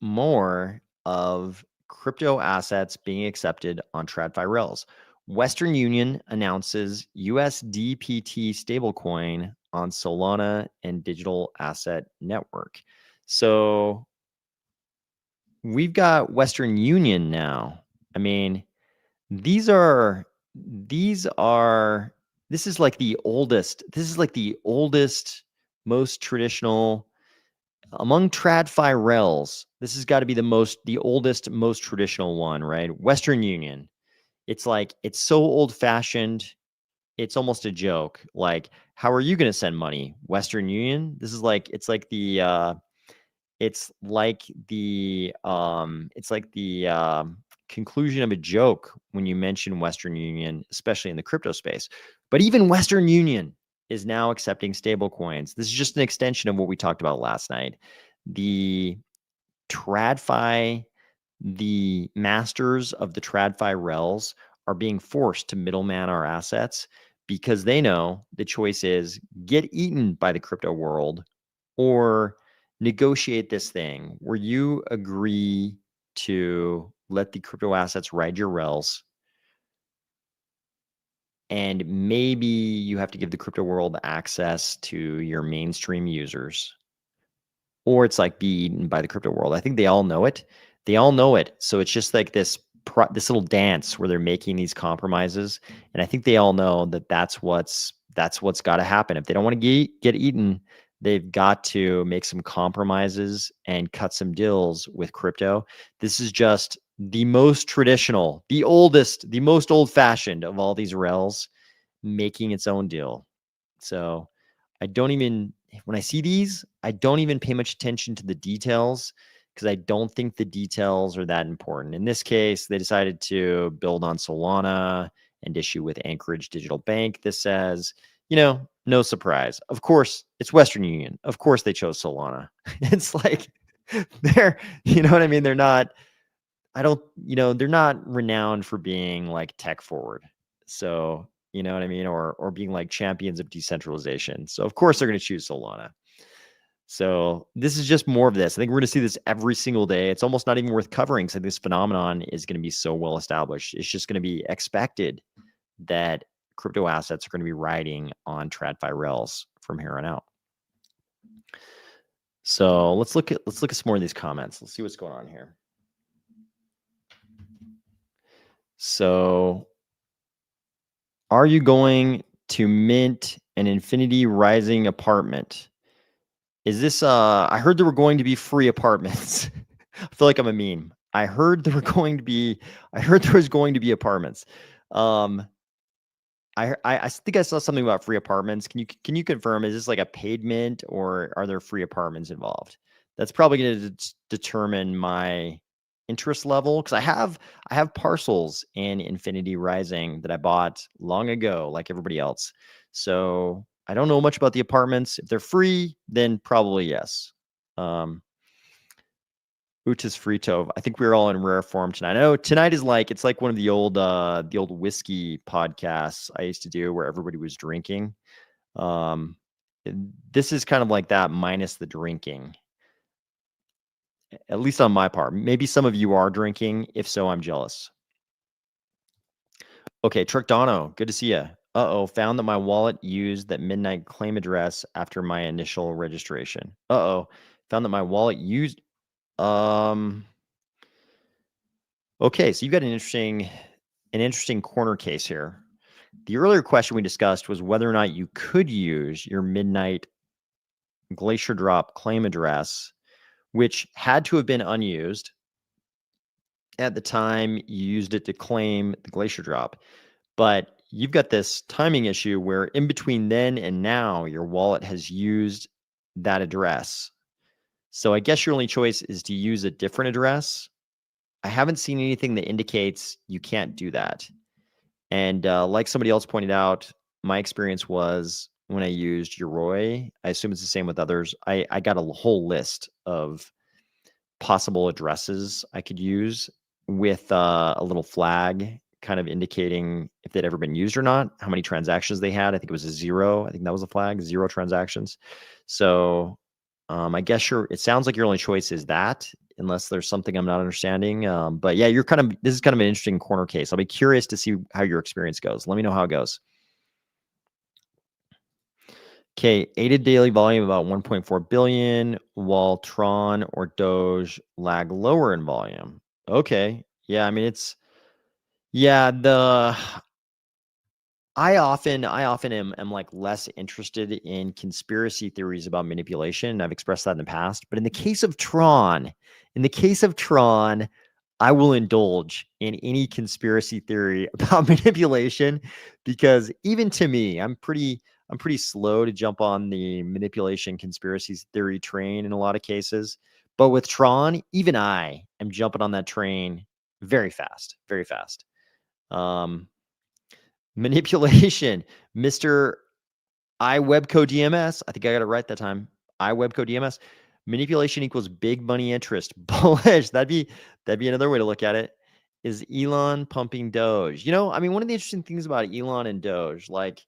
more of crypto assets being accepted on TradFi rails. Western Union announces USDPT stablecoin on Solana and Digital Asset Network. So we've got Western Union now. I mean, this is like the oldest, most traditional among TradFi rails. This has got to be the oldest, most traditional one, right? Western Union. It's so old fashioned. It's almost a joke. Like, how are you going to send money? Western Union. This is the conclusion of a joke when you mention Western Union, especially in the crypto space. But even Western Union is now accepting stable coins. This is just an extension of what we talked about last night. The TradFi, the masters of the TradFi rels are being forced to middleman our assets because they know the choice is get eaten by the crypto world or negotiate this thing where you agree to let the crypto assets ride your rels, and maybe you have to give the crypto world access to your mainstream users, or it's like be eaten by the crypto world. I think they all know it. So it's just like this little dance where they're making these compromises, and I think they all know that that's what's got to happen. If they don't want to get eaten, they've got to make some compromises and cut some deals with crypto. This is just the most traditional, the oldest, the most old-fashioned of all these rels making its own deal. So when I see these, I don't even pay much attention to the details because I don't think the details are that important. In this case, they decided to build on Solana and issue with Anchorage Digital Bank. This says, no surprise. Of course, it's Western Union. Of course, they chose Solana. It's like they're, you know what I mean? They're not renowned for being like tech forward. So, you know what I mean? Or being like champions of decentralization. So of course they're going to choose Solana. So this is just more of this. I think we're going to see this every single day. It's almost not even worth covering because this phenomenon is going to be so well established. It's just going to be expected that crypto assets are going to be riding on TradFi rails from here on out. So let's look at some more of these comments. Let's see what's going on here. So, are you going to mint an Infinity Rising apartment? Is this I heard there were going to be free apartments. I feel like I'm a meme. I heard there was going to be apartments. I think I saw something about free apartments. Can you confirm, is this like a paid mint or are there free apartments involved? That's probably going to determine my interest level because I have parcels in Infinity Rising that I bought long ago, like everybody else. So I don't know much about the apartments. If they're free, then probably yes. Utis Frito. I think we're all in rare form tonight. I know tonight is like it's like one of the old whiskey podcasts I used to do where everybody was drinking. This is kind of like that minus the drinking. At least on my part. Maybe some of you are drinking. If so, I'm jealous. Okay, Cardano, good to see you. Found that my wallet used that midnight claim address after my initial registration. Found that my wallet used okay, so you've got an interesting corner case here. The earlier question we discussed was whether or not you could use your midnight glacier drop claim address, which had to have been unused at the time you used it to claim the glacier drop. But you've got this timing issue where in between then and now, your wallet has used that address. So I guess your only choice is to use a different address. I haven't seen anything that indicates you can't do that. And like somebody else pointed out, my experience was when I used Yoroi, I assume it's the same with others, I got a whole list of possible addresses I could use with a little flag kind of indicating if they'd ever been used or not, how many transactions they had. I think it was a 0. I think that was a flag, 0 transactions. So I guess it sounds like your only choice is that, unless there's something I'm not understanding. But yeah, this is kind of an interesting corner case. I'll be curious to see how your experience goes. Let me know how it goes. Okay, aided daily volume about 1.4 billion, while Tron or Doge lag lower in volume. Okay, yeah, I mean I often am like less interested in conspiracy theories about manipulation. I've expressed that in the past, but in the case of Tron, I will indulge in any conspiracy theory about manipulation because even to me, I'm pretty slow to jump on the manipulation conspiracy theory train in a lot of cases. But with Tron, even I am jumping on that train very fast, very fast. Manipulation, Mr. iWebco DMS. I think I got it right that time. iWebco DMS. Manipulation equals big money interest. Bullish. That'd be another way to look at it. Is Elon pumping Doge? I mean, one of the interesting things about Elon and Doge, like,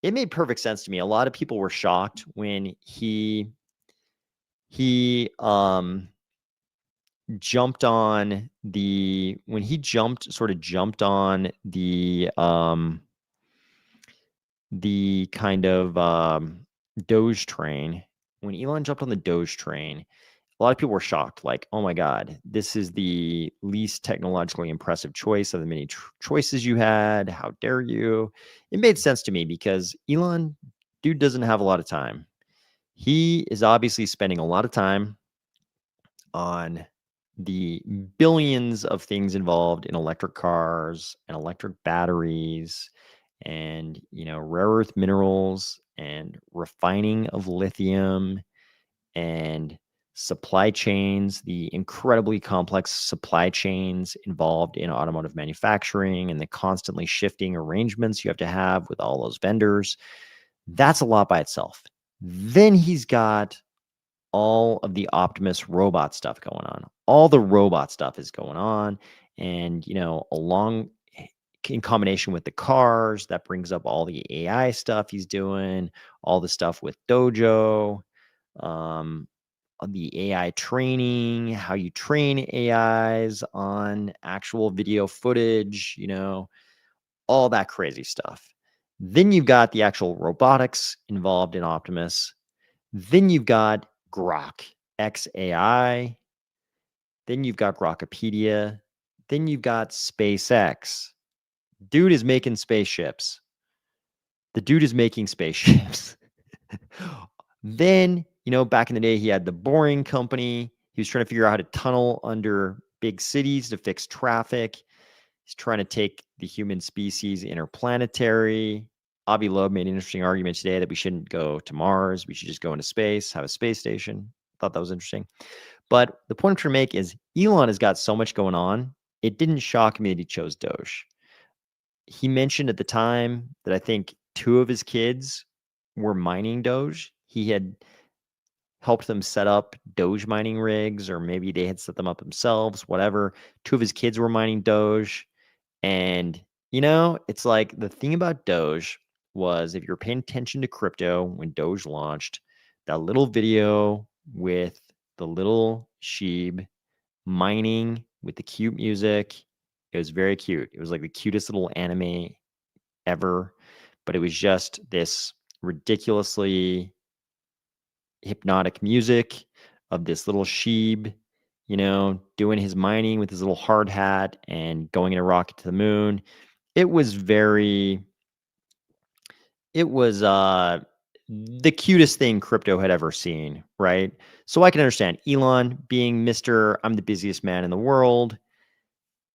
it made perfect sense to me. A lot of people were shocked when he jumped on the kind of Doge train. When Elon jumped on the Doge train, a lot of people were shocked, like, oh my God, this is the least technologically impressive choice of the many choices you had. How dare you? It made sense to me because Elon, dude, doesn't have a lot of time. He is obviously spending a lot of time on the billions of things involved in electric cars and electric batteries and rare earth minerals and refining of lithium and supply chains, the incredibly complex supply chains involved in automotive manufacturing and the constantly shifting arrangements you have to have with all those vendors. That's a lot by itself. Then he's got all of the Optimus robot stuff going on. All the robot stuff is going on. And, along in combination with the cars, that brings up all the AI stuff he's doing, all the stuff with Dojo. on the AI training, how you train AIs on actual video footage, all that crazy stuff. Then you've got the actual robotics involved in Optimus. Then you've got Grok XAI. Then you've got Grokpedia. Then you've got SpaceX. Dude is making spaceships. The dude is making spaceships. Then, back in the day, he had the Boring Company. He was trying to figure out how to tunnel under big cities to fix traffic. He's trying to take the human species interplanetary. Avi Loeb made an interesting argument today that we shouldn't go to Mars. We should just go into space, have a space station. Thought that was interesting. But the point I'm trying to make is Elon has got so much going on. It didn't shock me that he chose Doge. He mentioned at the time that I think 2 of his kids were mining Doge. He had helped them set up Doge mining rigs, or maybe they had set them up themselves, whatever. 2 of his kids were mining Doge. And, it's like the thing about Doge was, if you're paying attention to crypto when Doge launched, that little video with the little sheep mining with the cute music, it was very cute. It was like the cutest little anime ever, but it was just this ridiculously hypnotic music of this little sheep, doing his mining with his little hard hat and going in a rocket to the moon. It was the cutest thing crypto had ever seen, right? So I can understand Elon being Mr. I'm the busiest man in the world,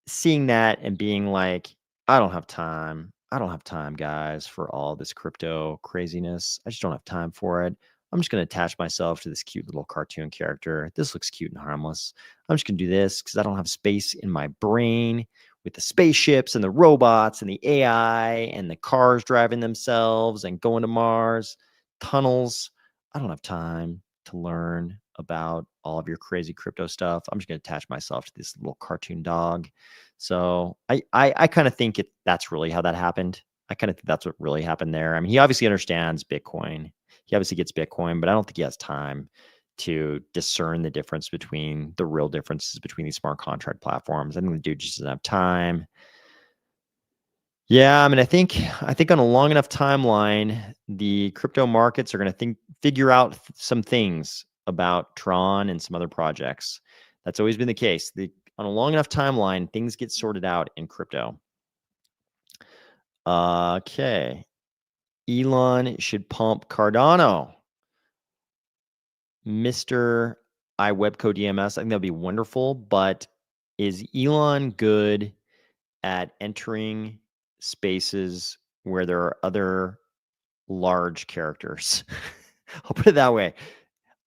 seeing that and being like, I don't have time. I don't have time, guys, for all this crypto craziness. I just don't have time for it. I'm just going to attach myself to this cute little cartoon character. This looks cute and harmless. I'm just going to do this because I don't have space in my brain with the spaceships and the robots and the AI and the cars driving themselves and going to Mars, tunnels. I don't have time to learn about all of your crazy crypto stuff. I'm just going to attach myself to this little cartoon dog. So I kind of think that's really how that happened. I kind of think that's what really happened there. I mean, he obviously understands Bitcoin. He obviously gets Bitcoin, but I don't think he has time to discern the difference between the real differences between these smart contract platforms. I think the dude just doesn't have time. Yeah, I mean, I think on a long enough timeline, the crypto markets are going to figure out some things about Tron and some other projects. That's always been the case. On a long enough timeline, things get sorted out in crypto. Okay. Elon should pump Cardano. Mr. iWebCode DMS, I think that'd be wonderful, but is Elon good at entering spaces where there are other large characters? I'll put it that way.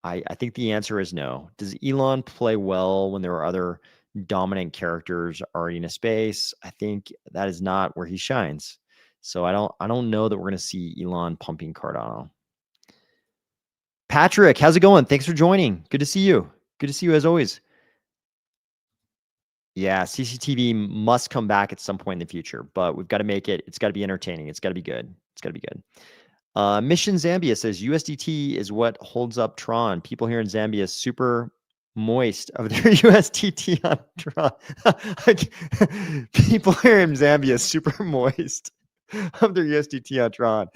I think the answer is no. Does Elon play well when there are other dominant characters already in a space? I think that is not where he shines. So I don't know that we're going to see Elon pumping Cardano. Patrick, how's it going? Thanks for joining. Good to see you. Good to see you as always. Yeah, CCTV must come back at some point in the future, but we've got to make it. It's got to be entertaining. It's got to be good. It's got to be good. Mission Zambia says USDT is what holds up Tron. People here in Zambia are super moist of their USDT on Tron. People here in Zambia are super moist of their USDT on Tron.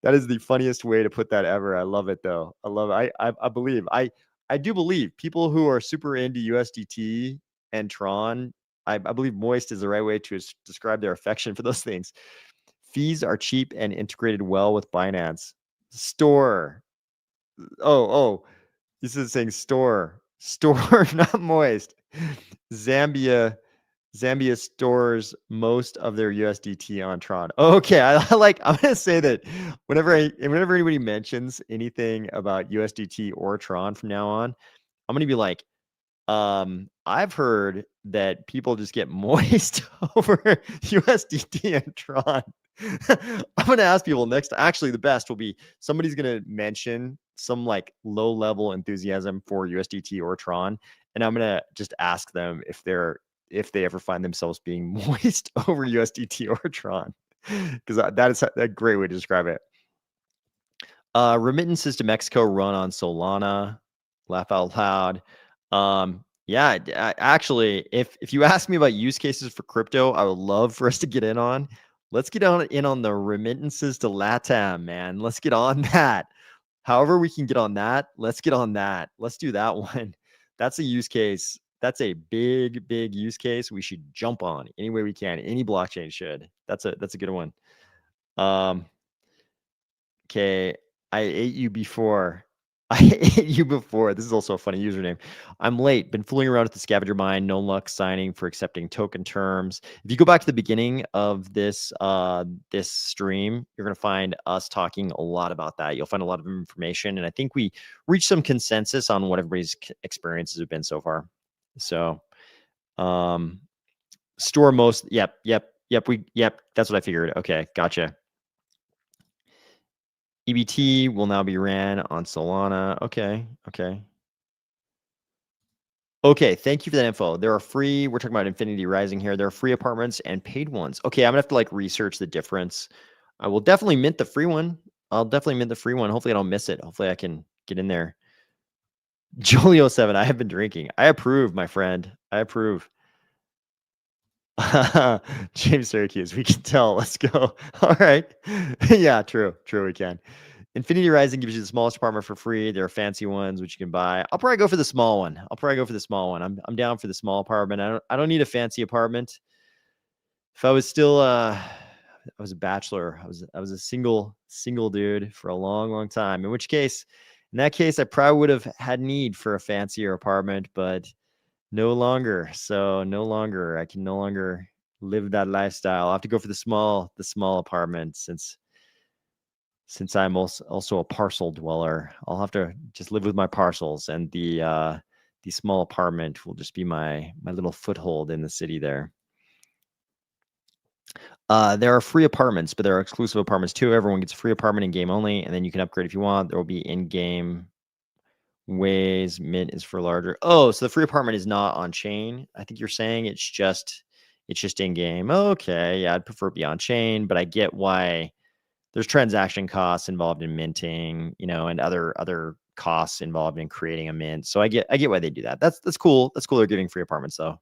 That is the funniest way to put that ever. I love it though. I love it. I believe. I do believe people who are super into USDT and Tron, I believe moist is the right way to describe their affection for those things. Fees are cheap and integrated well with Binance. Store. Oh, this is saying store, not moist. Zambia stores most of their USDT on Tron. Okay, I'm gonna say that whenever anybody mentions anything about USDT or Tron from now on, I'm gonna be like, I've heard that people just get moist over USDT and Tron. I'm gonna ask people next. Actually, the best will be somebody's gonna mention some like low level enthusiasm for USDT or Tron, and I'm gonna just ask them if they ever find themselves being moist over USDT or Tron, because that is a great way to describe it. Remittances to Mexico run on Solana. Laugh out loud. Yeah, actually, if you ask me about use cases for crypto, I would love for us to get in on. Let's get in on the remittances to LATAM, man. Let's get on that. However we can get on that, let's get on that. Let's do that one. That's a use case. That's a big, big use case we should jump on any way we can. Any blockchain should. That's a good one. Okay, I ate you before. I ate you before. This is also a funny username. I'm late. Been fooling around with the scavenger mine. No luck signing for accepting token terms. If you go back to the beginning of this this stream, you're gonna find us talking a lot about that. You'll find a lot of information, and I think we reached some consensus on what everybody's experiences have been so far. So, store most. Yep. That's what I figured. Okay, gotcha. EBT will now be ran on Solana. Okay. Okay, thank you for that info. There are free, we're talking about Infinity Rising here. There are free apartments and paid ones. Okay, I'm gonna have to like research the difference. I will definitely mint the free one. I'll definitely mint the free one. Hopefully I don't miss it. Hopefully I can get in there. Jolio7, I have been drinking. I approve, my friend. I approve. James Syracuse, we can tell. Let's go. All right. Yeah, true, we can. Infinity Rising gives you the smallest apartment for free. There are fancy ones which you can buy. I'll probably go for the small one. I'm down for the small apartment. I don't need a fancy apartment. If I was still I was a bachelor. I was a single dude for a long time. In that case, I probably would have had need for a fancier apartment, but no longer. So no longer. I can no longer live that lifestyle. I'll have to go for the small apartment since I'm also a parcel dweller. I'll have to just live with my parcels, and the small apartment will just be my little foothold in the city there. There are free apartments, but there are exclusive apartments too. Everyone gets a free apartment in game only, and then you can upgrade if you want. There will be in-game ways. Mint is for larger. Oh, so the free apartment is not on chain. I think you're saying it's just in game. Okay, yeah, I'd prefer it be on chain, but I get why there's transaction costs involved in minting, and other costs involved in creating a mint. So I get why they do that. That's cool. That's cool. They're giving free apartments though.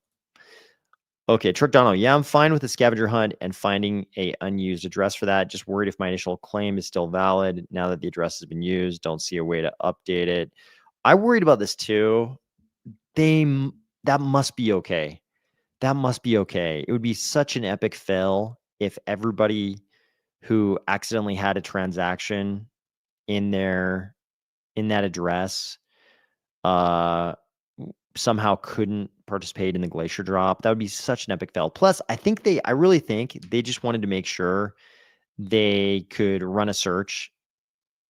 Okay, Truck Donald. Yeah, I'm fine with the scavenger hunt and finding a unused address for that. Just worried if my initial claim is still valid now that the address has been used. Don't see a way to update it. I worried about this too. That must be okay. That must be okay. It would be such an epic fail if everybody who accidentally had a transaction in that address somehow couldn't participate in the glacier drop. That would be such an epic fail. Plus, I really think they just wanted to make sure they could run a search.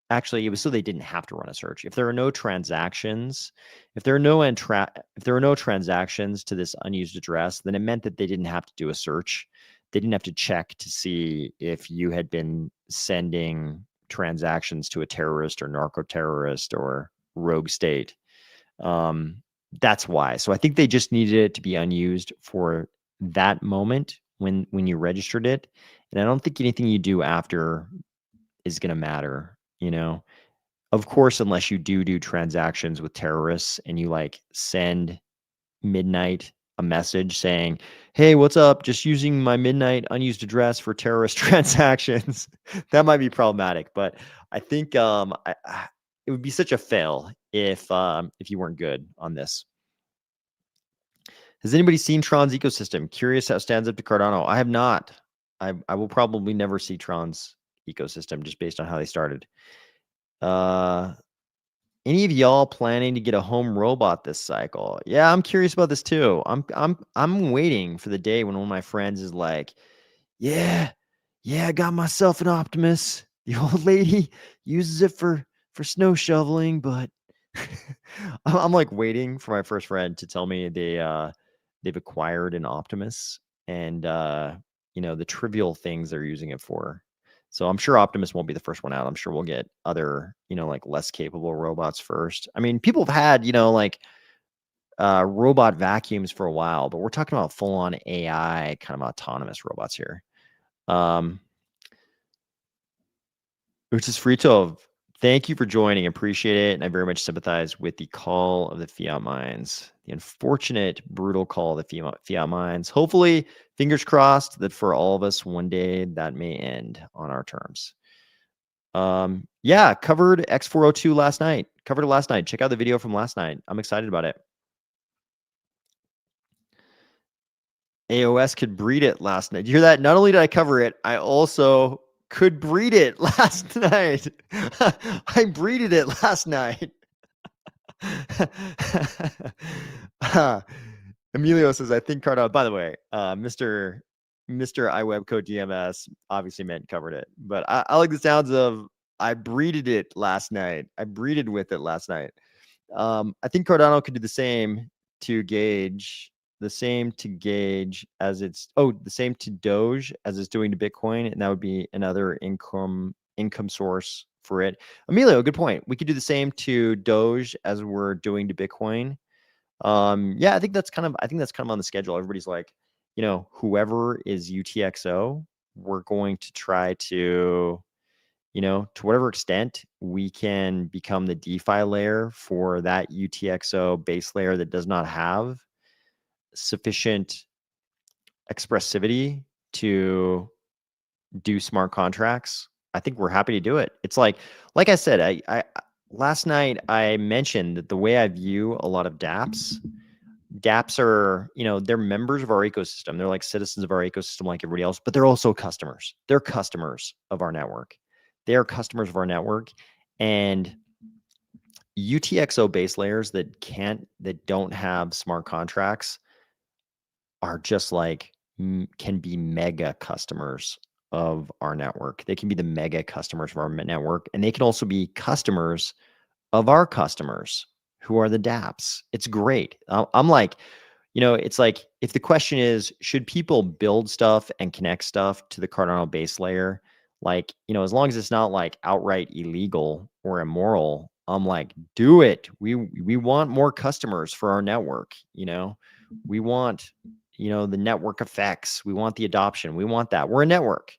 Actually, it was so they didn't have to run a search. If there are no transactions, if there are no transactions to this unused address, then it meant that they didn't have to do a search. They didn't have to check to see if you had been sending transactions to a terrorist or narco terrorist or rogue state. That's why. So I think they just needed it to be unused for that moment when you registered it. And I don't think anything you do after is going to matter, Of course, unless you do transactions with terrorists and you like send midnight a message saying, "Hey, what's up? Just using my midnight unused address for terrorist transactions." That might be problematic, but I think it would be such a fail if you weren't good on this. Has anybody seen Tron's ecosystem? Curious how it stands up to Cardano. I have not. I will probably never see Tron's ecosystem just based on how they started. Any of y'all planning to get a home robot this cycle? Yeah, I'm curious about this too. I'm waiting for the day when one of my friends is like, yeah, I got myself an Optimus. The old lady uses it for snow shoveling, but I'm like waiting for my first friend to tell me they've acquired an Optimus and the trivial things they're using it for. So I'm sure Optimus won't be the first one out. I'm sure we'll get other, like less capable robots first. I mean, people have had, robot vacuums for a while, but we're talking about full-on AI kind of autonomous robots here. Which is free to Thank you for joining. Appreciate it. And I very much sympathize with the call of the fiat mines, the unfortunate, brutal call of the fiat mines. Hopefully, fingers crossed that for all of us, one day that may end on our terms. Yeah, covered X402 last night. Covered it last night. Check out the video from last night. I'm excited about it. AOS could breed it last night. You hear that? Not only did I cover it, I also could breed it last night. I breeded it last night. Emilio says, I think Cardano, by the way, Mr. iWebCode DMS obviously meant covered it, but I like the sounds of I breeded it last night. I breeded with it last night. I think Cardano could do the same to gauge as the same to Doge as it's doing to Bitcoin, and that would be another income source for it. Emilio, good point. We could do the same to Doge as we're doing to Bitcoin. Yeah, I think that's kind of on the schedule. Everybody's like, whoever is UTXO, we're going to try to, to whatever extent we can become the DeFi layer for that UTXO base layer that does not have sufficient expressivity to do smart contracts. I think we're happy to do it. It's like I said, I last night I mentioned that the way I view a lot of dApps are, they're members of our ecosystem. They're like citizens of our ecosystem like everybody else, but they're also customers. They're customers of our network. They are customers of our network. And UTXO base layers that don't have smart contracts are just like, can be mega customers of our network. They can be the mega customers of our network. And they can also be customers of our customers who are the dApps. It's great. I'm like, it's like, if the question is, should people build stuff and connect stuff to the Cardano base layer? Like, as long as it's not like outright illegal or immoral, I'm like, do it. We want more customers for our network. We want, the network effects. We want the adoption. We want that. We're a network.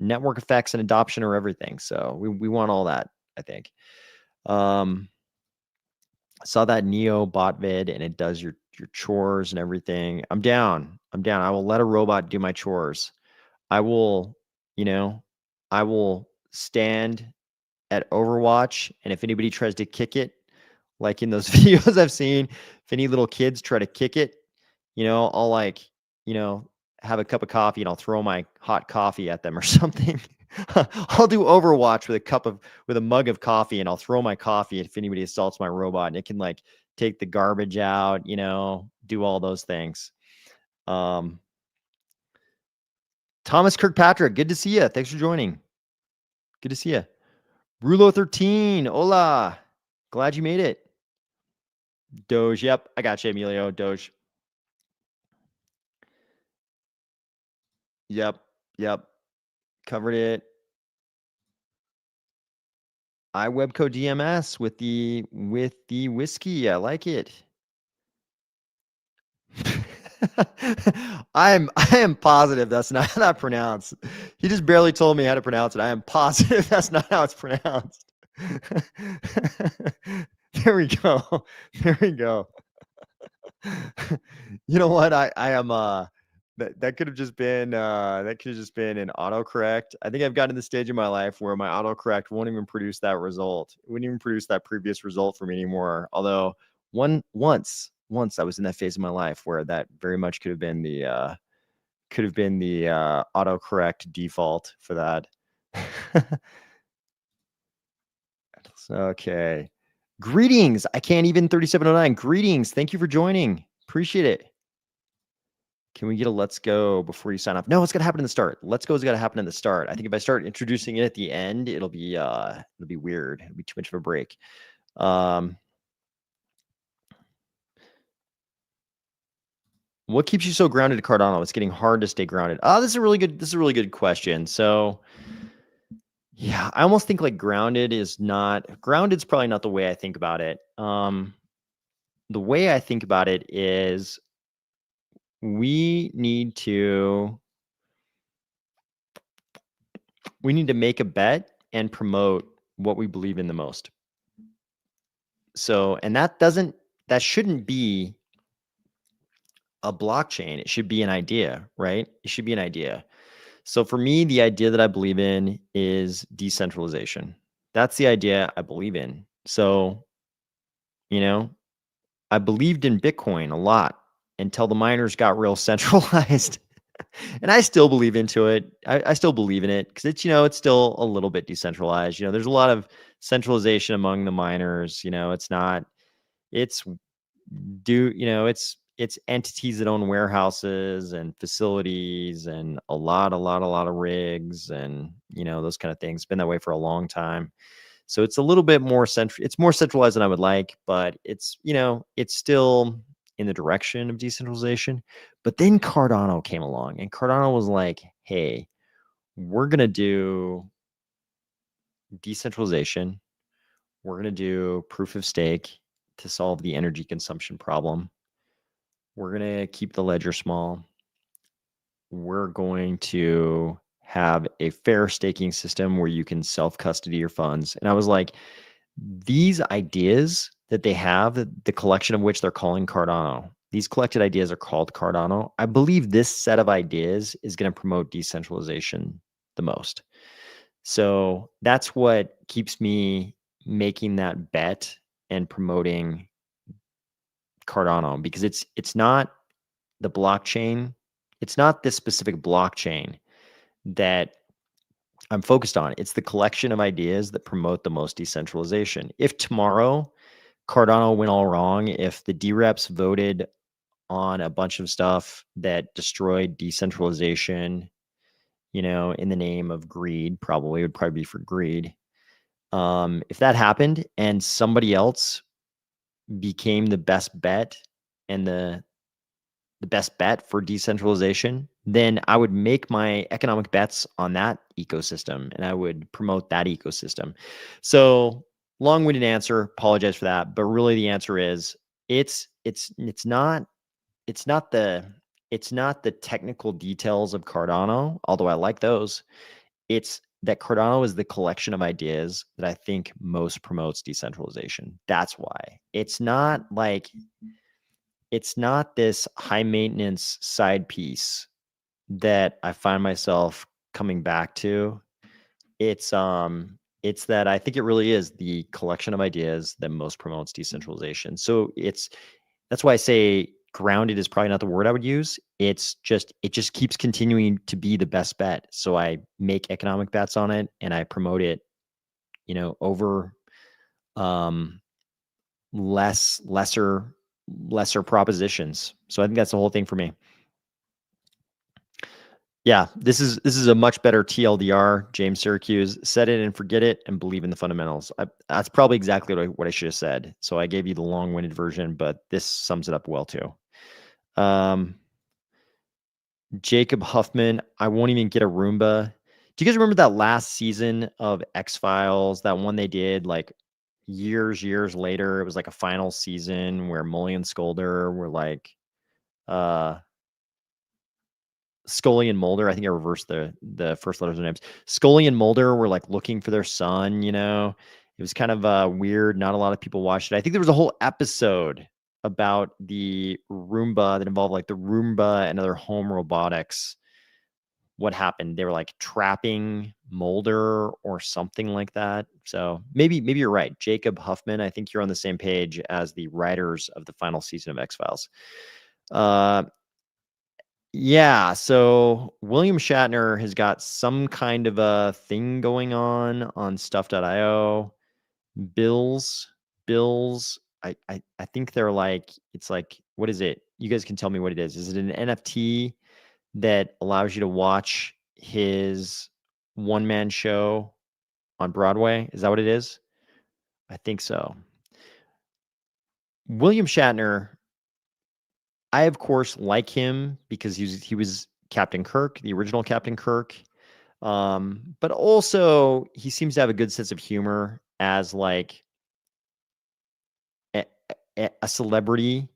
Network effects and adoption are everything. So we want all that, I think. I saw that Neo bot vid and it does your chores and everything. I'm down. I will let a robot do my chores. I will, I will stand at Overwatch, and if anybody tries to kick it, like in those videos I've seen, if any little kids try to kick it, I'll like, have a cup of coffee and I'll throw my hot coffee at them or something. I'll do Overwatch with a mug of coffee, and I'll throw my coffee if anybody assaults my robot, and it can like take the garbage out, do all those things. Thomas Kirkpatrick, good to see you. Thanks for joining. Good to see you. Rulo 13, hola. Glad you made it. Doge, yep, I got you, Emilio. Doge. Yep. Covered it. iWebCode DMS with the whiskey. I like it. I am positive that's not how that's pronounced. He just barely told me how to pronounce it. I am positive that's not how it's pronounced. There we go. You know what? I am that could have just been an autocorrect. I think I've gotten to the stage in my life where my autocorrect won't even produce that result. It wouldn't even produce that previous result for me anymore. Although once I was in that phase of my life where that very much could have been the autocorrect default for that. Okay. Greetings. I can't even 3709. Greetings. Thank you for joining. Appreciate it. Can we get a let's go before you sign off? No, it's got to happen in the start. Let's go has got to happen in the start. I think if I start introducing it at the end, it'll be weird. It'll be too much of a break. What keeps you so grounded to Cardano? It's getting hard to stay grounded. This is a really good question. So yeah, I almost think like grounded's probably not the way I think about it. The way I think about it is we need to make a bet and promote what we believe in the most. So, and that shouldn't be a blockchain. It should be an idea, right? It should be an idea. So for me, the idea that I believe in is decentralization. That's the idea I believe in. So, you know, I believed in Bitcoin a lot until the miners got real centralized. And I still believe into it. I still believe in it because it's still a little bit decentralized. There's a lot of centralization among the miners. It's not, it's it's entities that own warehouses and facilities and a lot of rigs and those kind of things. It's been that way for a long time. So it's a little bit more it's more centralized than I would like, but it's still in the direction of decentralization. But then Cardano came along and Cardano was like, hey, we're going to do decentralization. We're going to do proof of stake to solve the energy consumption problem. We're going to keep the ledger small. We're going to have a fair staking system where you can self-custody your funds. And I was like, these ideas that they have, the collection of which they're calling Cardano, these collected ideas are called Cardano. I believe this set of ideas is going to promote decentralization the most. So that's what keeps me making that bet and promoting Cardano, because it's not the blockchain. It's not this specific blockchain that I'm focused on. It's the collection of ideas that promote the most decentralization. If tomorrow Cardano went all wrong, if the DReps voted on a bunch of stuff that destroyed decentralization, in the name of greed, it would probably be for greed. If that happened and somebody else became the best bet and the best bet for decentralization, then I would make my economic bets on that ecosystem and I would promote that ecosystem. So long-winded answer, apologize for that, but really the answer is it's not the technical details of Cardano, although I like those. It's that Cardano is the collection of ideas that I think most promotes decentralization. That's why. It's not this high maintenance side piece that I find myself coming back to. It's that I think it really is the collection of ideas that most promotes decentralization. So that's why I say grounded is probably not the word I would use. It just keeps continuing to be the best bet. So I make economic bets on it and I promote it, over lesser propositions. So I think that's the whole thing for me. Yeah, this is a much better TLDR. James Syracuse, set it and forget it and believe in the fundamentals. That's probably exactly what I should have said. So I gave you the long-winded version, but this sums it up well too. Jacob Huffman, I won't even get a Roomba. Do you guys remember that last season of X-Files, that one they did like years later? It was like a final season where Mully and Skolder were like, Scully and Mulder, I think I reversed the first letters of names. Scully and Mulder were like looking for their son, It was kind of weird. Not a lot of people watched it. I think there was a whole episode about the Roomba that involved like the Roomba and other home robotics. What happened? They were like trapping Mulder or something like that. So maybe you're right. Jacob Huffman, I think you're on the same page as the writers of the final season of X-Files. Yeah, so William Shatner has got some kind of a thing going on stuff.io. Bills, I think they're like, it's like, what is it? You guys can tell me what it is. Is it an NFT that allows you to watch his one-man show on Broadway? Is that what it is? I think so. William Shatner, I of course like him because he was Captain Kirk, the original Captain Kirk. But also he seems to have a good sense of humor as like a celebrity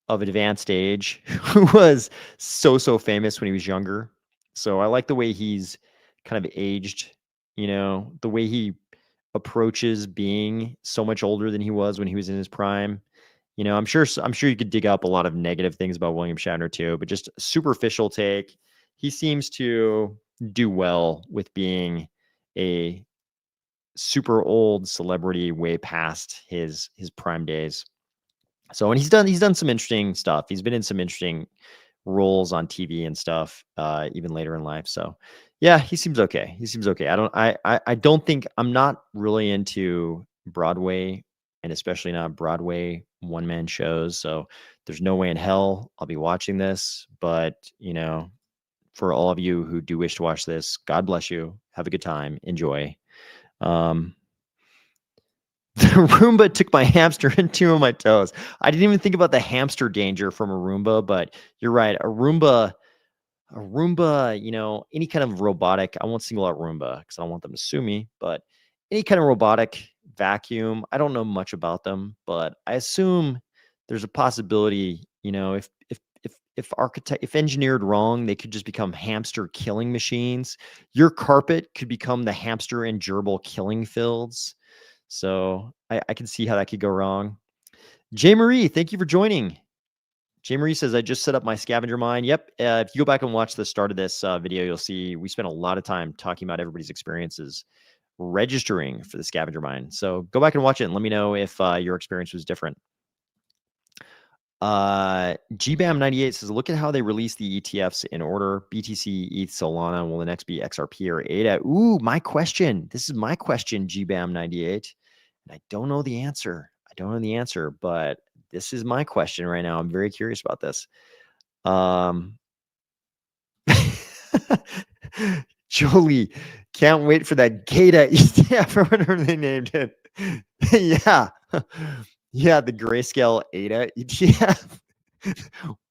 of advanced age who was so famous when he was younger. So I like the way he's kind of aged, the way he approaches being so much older than he was when he was in his prime. You know, I'm sure you could dig up a lot of negative things about William Shatner too, but just a superficial take. He seems to do well with being a super old celebrity way past his prime days. So, and he's done some interesting stuff. He's been in some interesting roles on TV and stuff, even later in life. So, yeah, he seems okay. He seems okay. I don't think I'm not really into Broadway, and especially not Broadway one-man shows. So there's no way in hell I'll be watching this. But, you know, for all of you who do wish to watch this, God bless you. Have a good time. Enjoy. Um, the Roomba took my hamster and two of my toes. I didn't even think about the hamster danger from a Roomba, but you're right. A Roomba, you know, any kind of robotic, I won't single out Roomba because I don't want them to sue me, but any kind of robotic vacuum, I don't know much about them, but I assume there's a possibility, you know, if engineered wrong, they could just become hamster killing machines. Your carpet could become the hamster and gerbil killing fields. So I can see how that could go wrong. Jay Marie, thank you for joining. Jay Marie says, I just set up my scavenger mine. Yep. If you go back and watch the start of this video, you'll see we spent a lot of time talking about everybody's experiences registering for the scavenger mine. So go back and watch it and let me know if your experience was different. GBAM98 says, look at how they release the ETFs in order. BTC, ETH, Solana. Will the next be XRP or ADA? Ooh, my question. This is my question, GBAM98. And I don't know the answer. But this is my question right now. I'm very curious about this. Jolie, can't wait for that Gata ETF or whatever they named it. Yeah. Yeah, the Grayscale ADA ETF.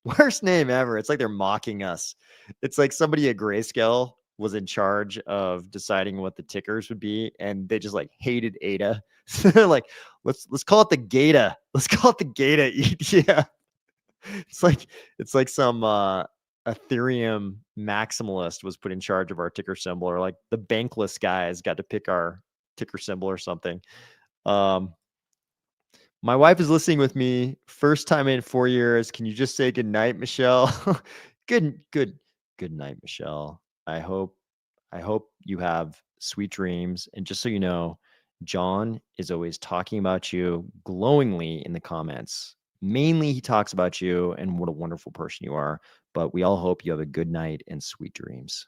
Worst name ever. It's like they're mocking us. It's like somebody at Grayscale was in charge of deciding what the tickers would be, and they just like hated ADA. So they're like, let's call it the Gata. Let's call it the Gata ETF. It's like some Ethereum maximalist was put in charge of our ticker symbol, or like the bankless guys got to pick our ticker symbol or something. My wife is listening with me. First time in 4 years. Can you just say good night, Michelle? good night, Michelle. I hope you have sweet dreams. And just so you know, John is always talking about you glowingly in the comments. Mainly, he talks about you and what a wonderful person you are. But we all hope you have a good night and sweet dreams.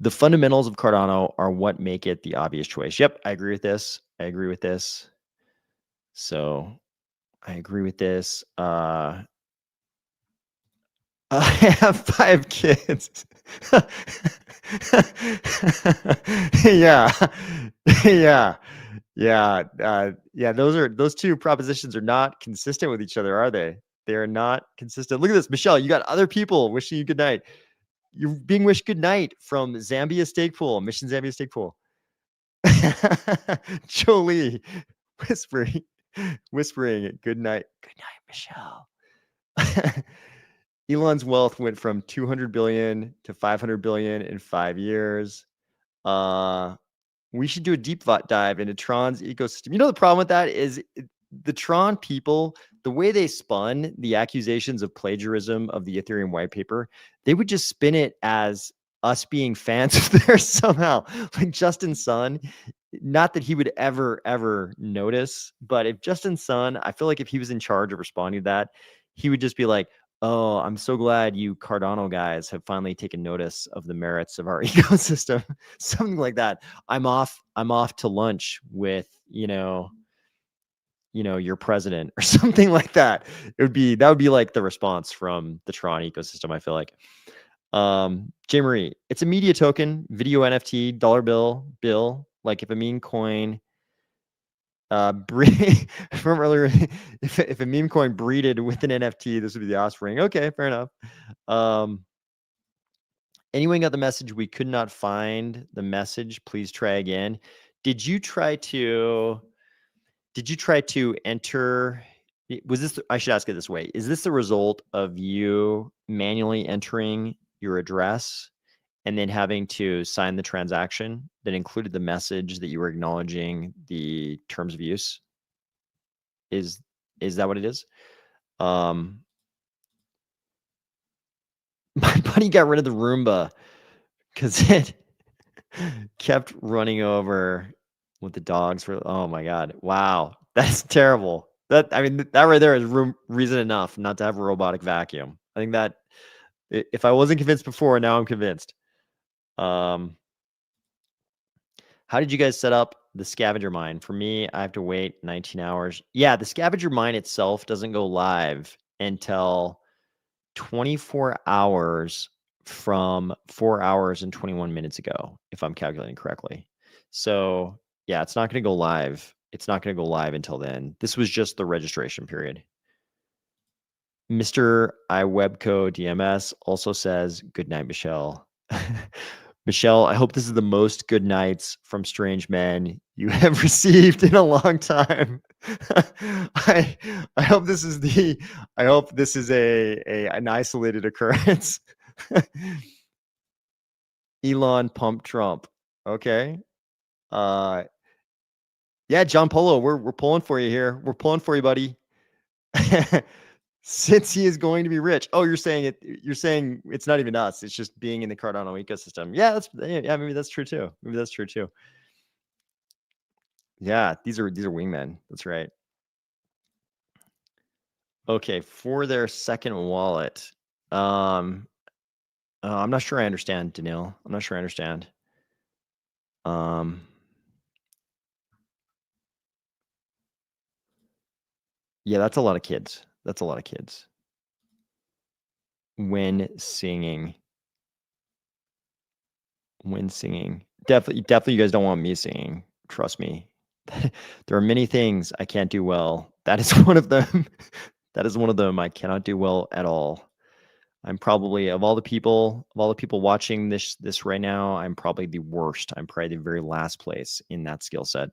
The fundamentals of Cardano are what make it the obvious choice. Yep, I agree with this. So I agree with this. I have 5 kids. Yeah. Yeah. Those two propositions are not consistent with each other, are they? They are not consistent. Look at this, Michelle. You got other people wishing you good night. You're being wished good night from Zambia Stake Pool, Mission Zambia Stake Pool. Jolie whispering, good night, Michelle. Elon's wealth went from 200 billion to 500 billion in 5 years. We should do a deep dive into Tron's ecosystem. You know, the problem with that is the Tron people, the way they spun the accusations of plagiarism of the Ethereum white paper, they would just spin it as us being fans of theirs somehow. Like Justin Sun, not that he would ever notice, but if Justin Sun, I feel like if he was in charge of responding to that, he would just be like, oh, I'm so glad you Cardano guys have finally taken notice of the merits of our ecosystem. Something like that. I'm off to lunch with, you know, your president or something like that. That would be like the response from the Tron ecosystem, I feel like. J Marie, it's a media token, video NFT, dollar bill. Like if a meme coin from earlier, if a meme coin breeded with an NFT, this would be the offspring. Okay, fair enough. Anyone got the message? We could not find the message. Please try again. Did you try to enter? Was this? I should ask it this way. Is this the result of you manually entering your address and then having to sign the transaction that included the message that you were acknowledging the terms of use? Is that what it is? My buddy got rid of the Roomba because it kept running over with the dogs. Oh my god! Wow, that's terrible. That right there is reason enough not to have a robotic vacuum. I think that if I wasn't convinced before, now I'm convinced. How did you guys set up the scavenger mine? For me, I have to wait 19 hours. Yeah, the scavenger mine itself doesn't go live until 24 hours from 4 hours and 21 minutes ago, if I'm calculating correctly. So yeah, it's not going to go live. It's not going to go live until then. This was just the registration period. Mr. iWebco DMS also says, good night, Michelle. Michelle, I hope this is the most good nights from strange men you have received in a long time. I hope this is an isolated occurrence. Elon pump Trump. Okay. Yeah, John Polo, we're pulling for you here. We're pulling for you, buddy. Since he is going to be rich. Oh, you're saying it's not even us. It's just being in the Cardano ecosystem. Yeah, maybe that's true too. Yeah, these are wingmen. That's right. Okay, for their second wallet. I'm not sure I understand, Daniil. I'm not sure I understand. Yeah, that's a lot of kids. That's a lot of kids. When singing. Definitely you guys don't want me singing. Trust me. There are many things I can't do well. That is one of them. That is one of them I cannot do well at all. I'm probably of all the people watching this right now, I'm probably the worst. I'm probably the very last place in that skill set.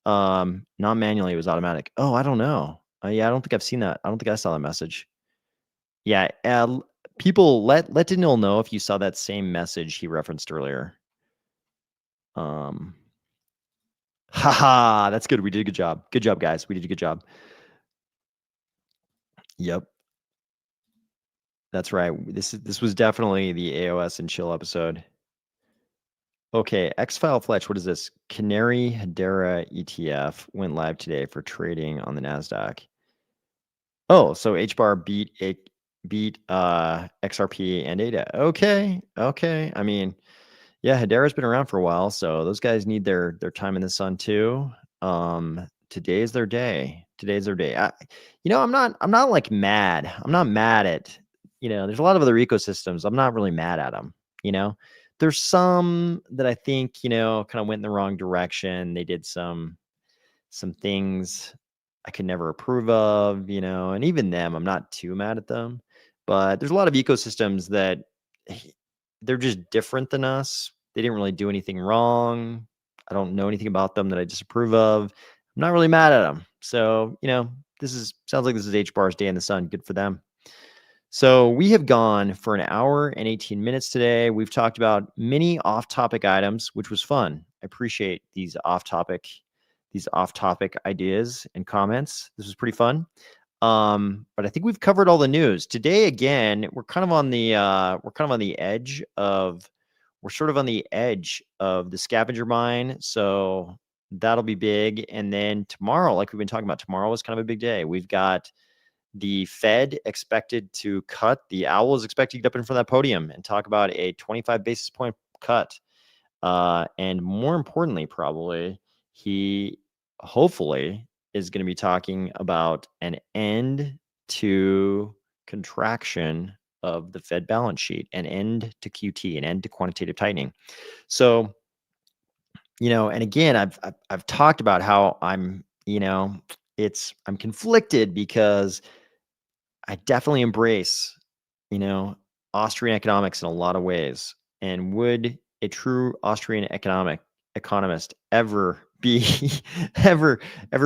Not manually, it was automatic. Oh, I don't know. Yeah, I don't think I've seen that. I don't think I saw that message. Yeah, people let Daniil know if you saw that same message he referenced earlier. Haha, that's good. We did a good job. Good job, guys. We did a good job. Yep. That's right. This was definitely the AOS and chill episode. Okay, X-File Fletch, what is this? Canary Hedera ETF went live today for trading on the NASDAQ. Oh, so HBAR beat XRP and ADA. Okay. I mean, yeah, Hedera's been around for a while, so those guys need their time in the sun too. Today's their day. I'm not like mad. I'm not mad at, there's a lot of other ecosystems. I'm not really mad at them. There's some that I think, kind of went in the wrong direction. They did some things I could never approve of, and even them, I'm not too mad at them. But there's a lot of ecosystems that they're just different than us. They didn't really do anything wrong. I don't know anything about them that I disapprove of. I'm not really mad at them. So, sounds like this is HBAR's day in the sun. Good for them. So we have gone for an hour and 18 minutes today. We've talked about many off-topic items, which was fun. I appreciate these off-topic ideas and comments. This was pretty fun. But I think we've covered all the news today. Again, we're sort of on the edge of the scavenger mine. So that'll be big. And then tomorrow, like we've been talking about, tomorrow is kind of a big day. We've got the Fed expected to cut. The owl is expected to get up in front of that podium and talk about a 25 basis point cut. And more importantly, probably, he hopefully is going to be talking about an end to contraction of the Fed balance sheet, an end to QT, an end to quantitative tightening. So, and again, I've talked about how I'm conflicted because I definitely embrace, Austrian economics in a lot of ways. And would a true Austrian economist ever be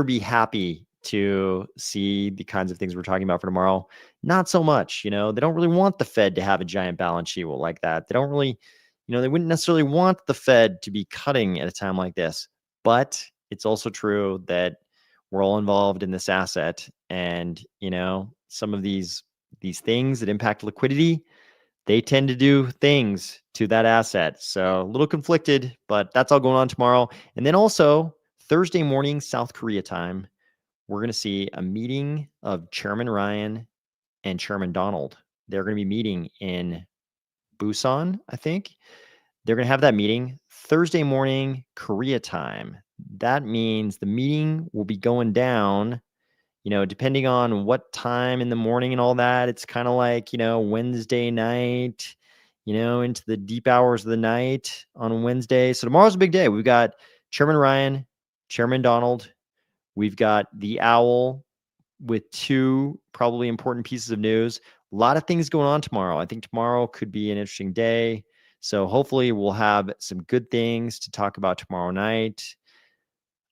be happy to see the kinds of things we're talking about for tomorrow? Not so much. They don't really want the Fed to have a giant balance sheet like that. They don't really, they wouldn't necessarily want the Fed to be cutting at a time like this. But it's also true that we're all involved in this asset, and some of these things that impact liquidity, they tend to do things to that asset. So a little conflicted, but that's all going on tomorrow. And then also Thursday morning, South Korea time, we're going to see a meeting of Chairman Ryan and Chairman Donald. They're going to be meeting in Busan, I think. They're going to have that meeting Thursday morning, Korea time. That means the meeting will be going down, depending on what time in the morning and all that. It's kind of like, Wednesday night, into the deep hours of the night on Wednesday. So tomorrow's a big day. We've got Chairman Ryan, Chairman Donald. We've got the Owl with two probably important pieces of news. A lot of things going on tomorrow. I think tomorrow could be an interesting day. So hopefully we'll have some good things to talk about tomorrow night.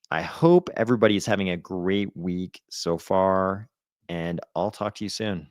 I hope everybody is having a great week so far, and I'll talk to you soon.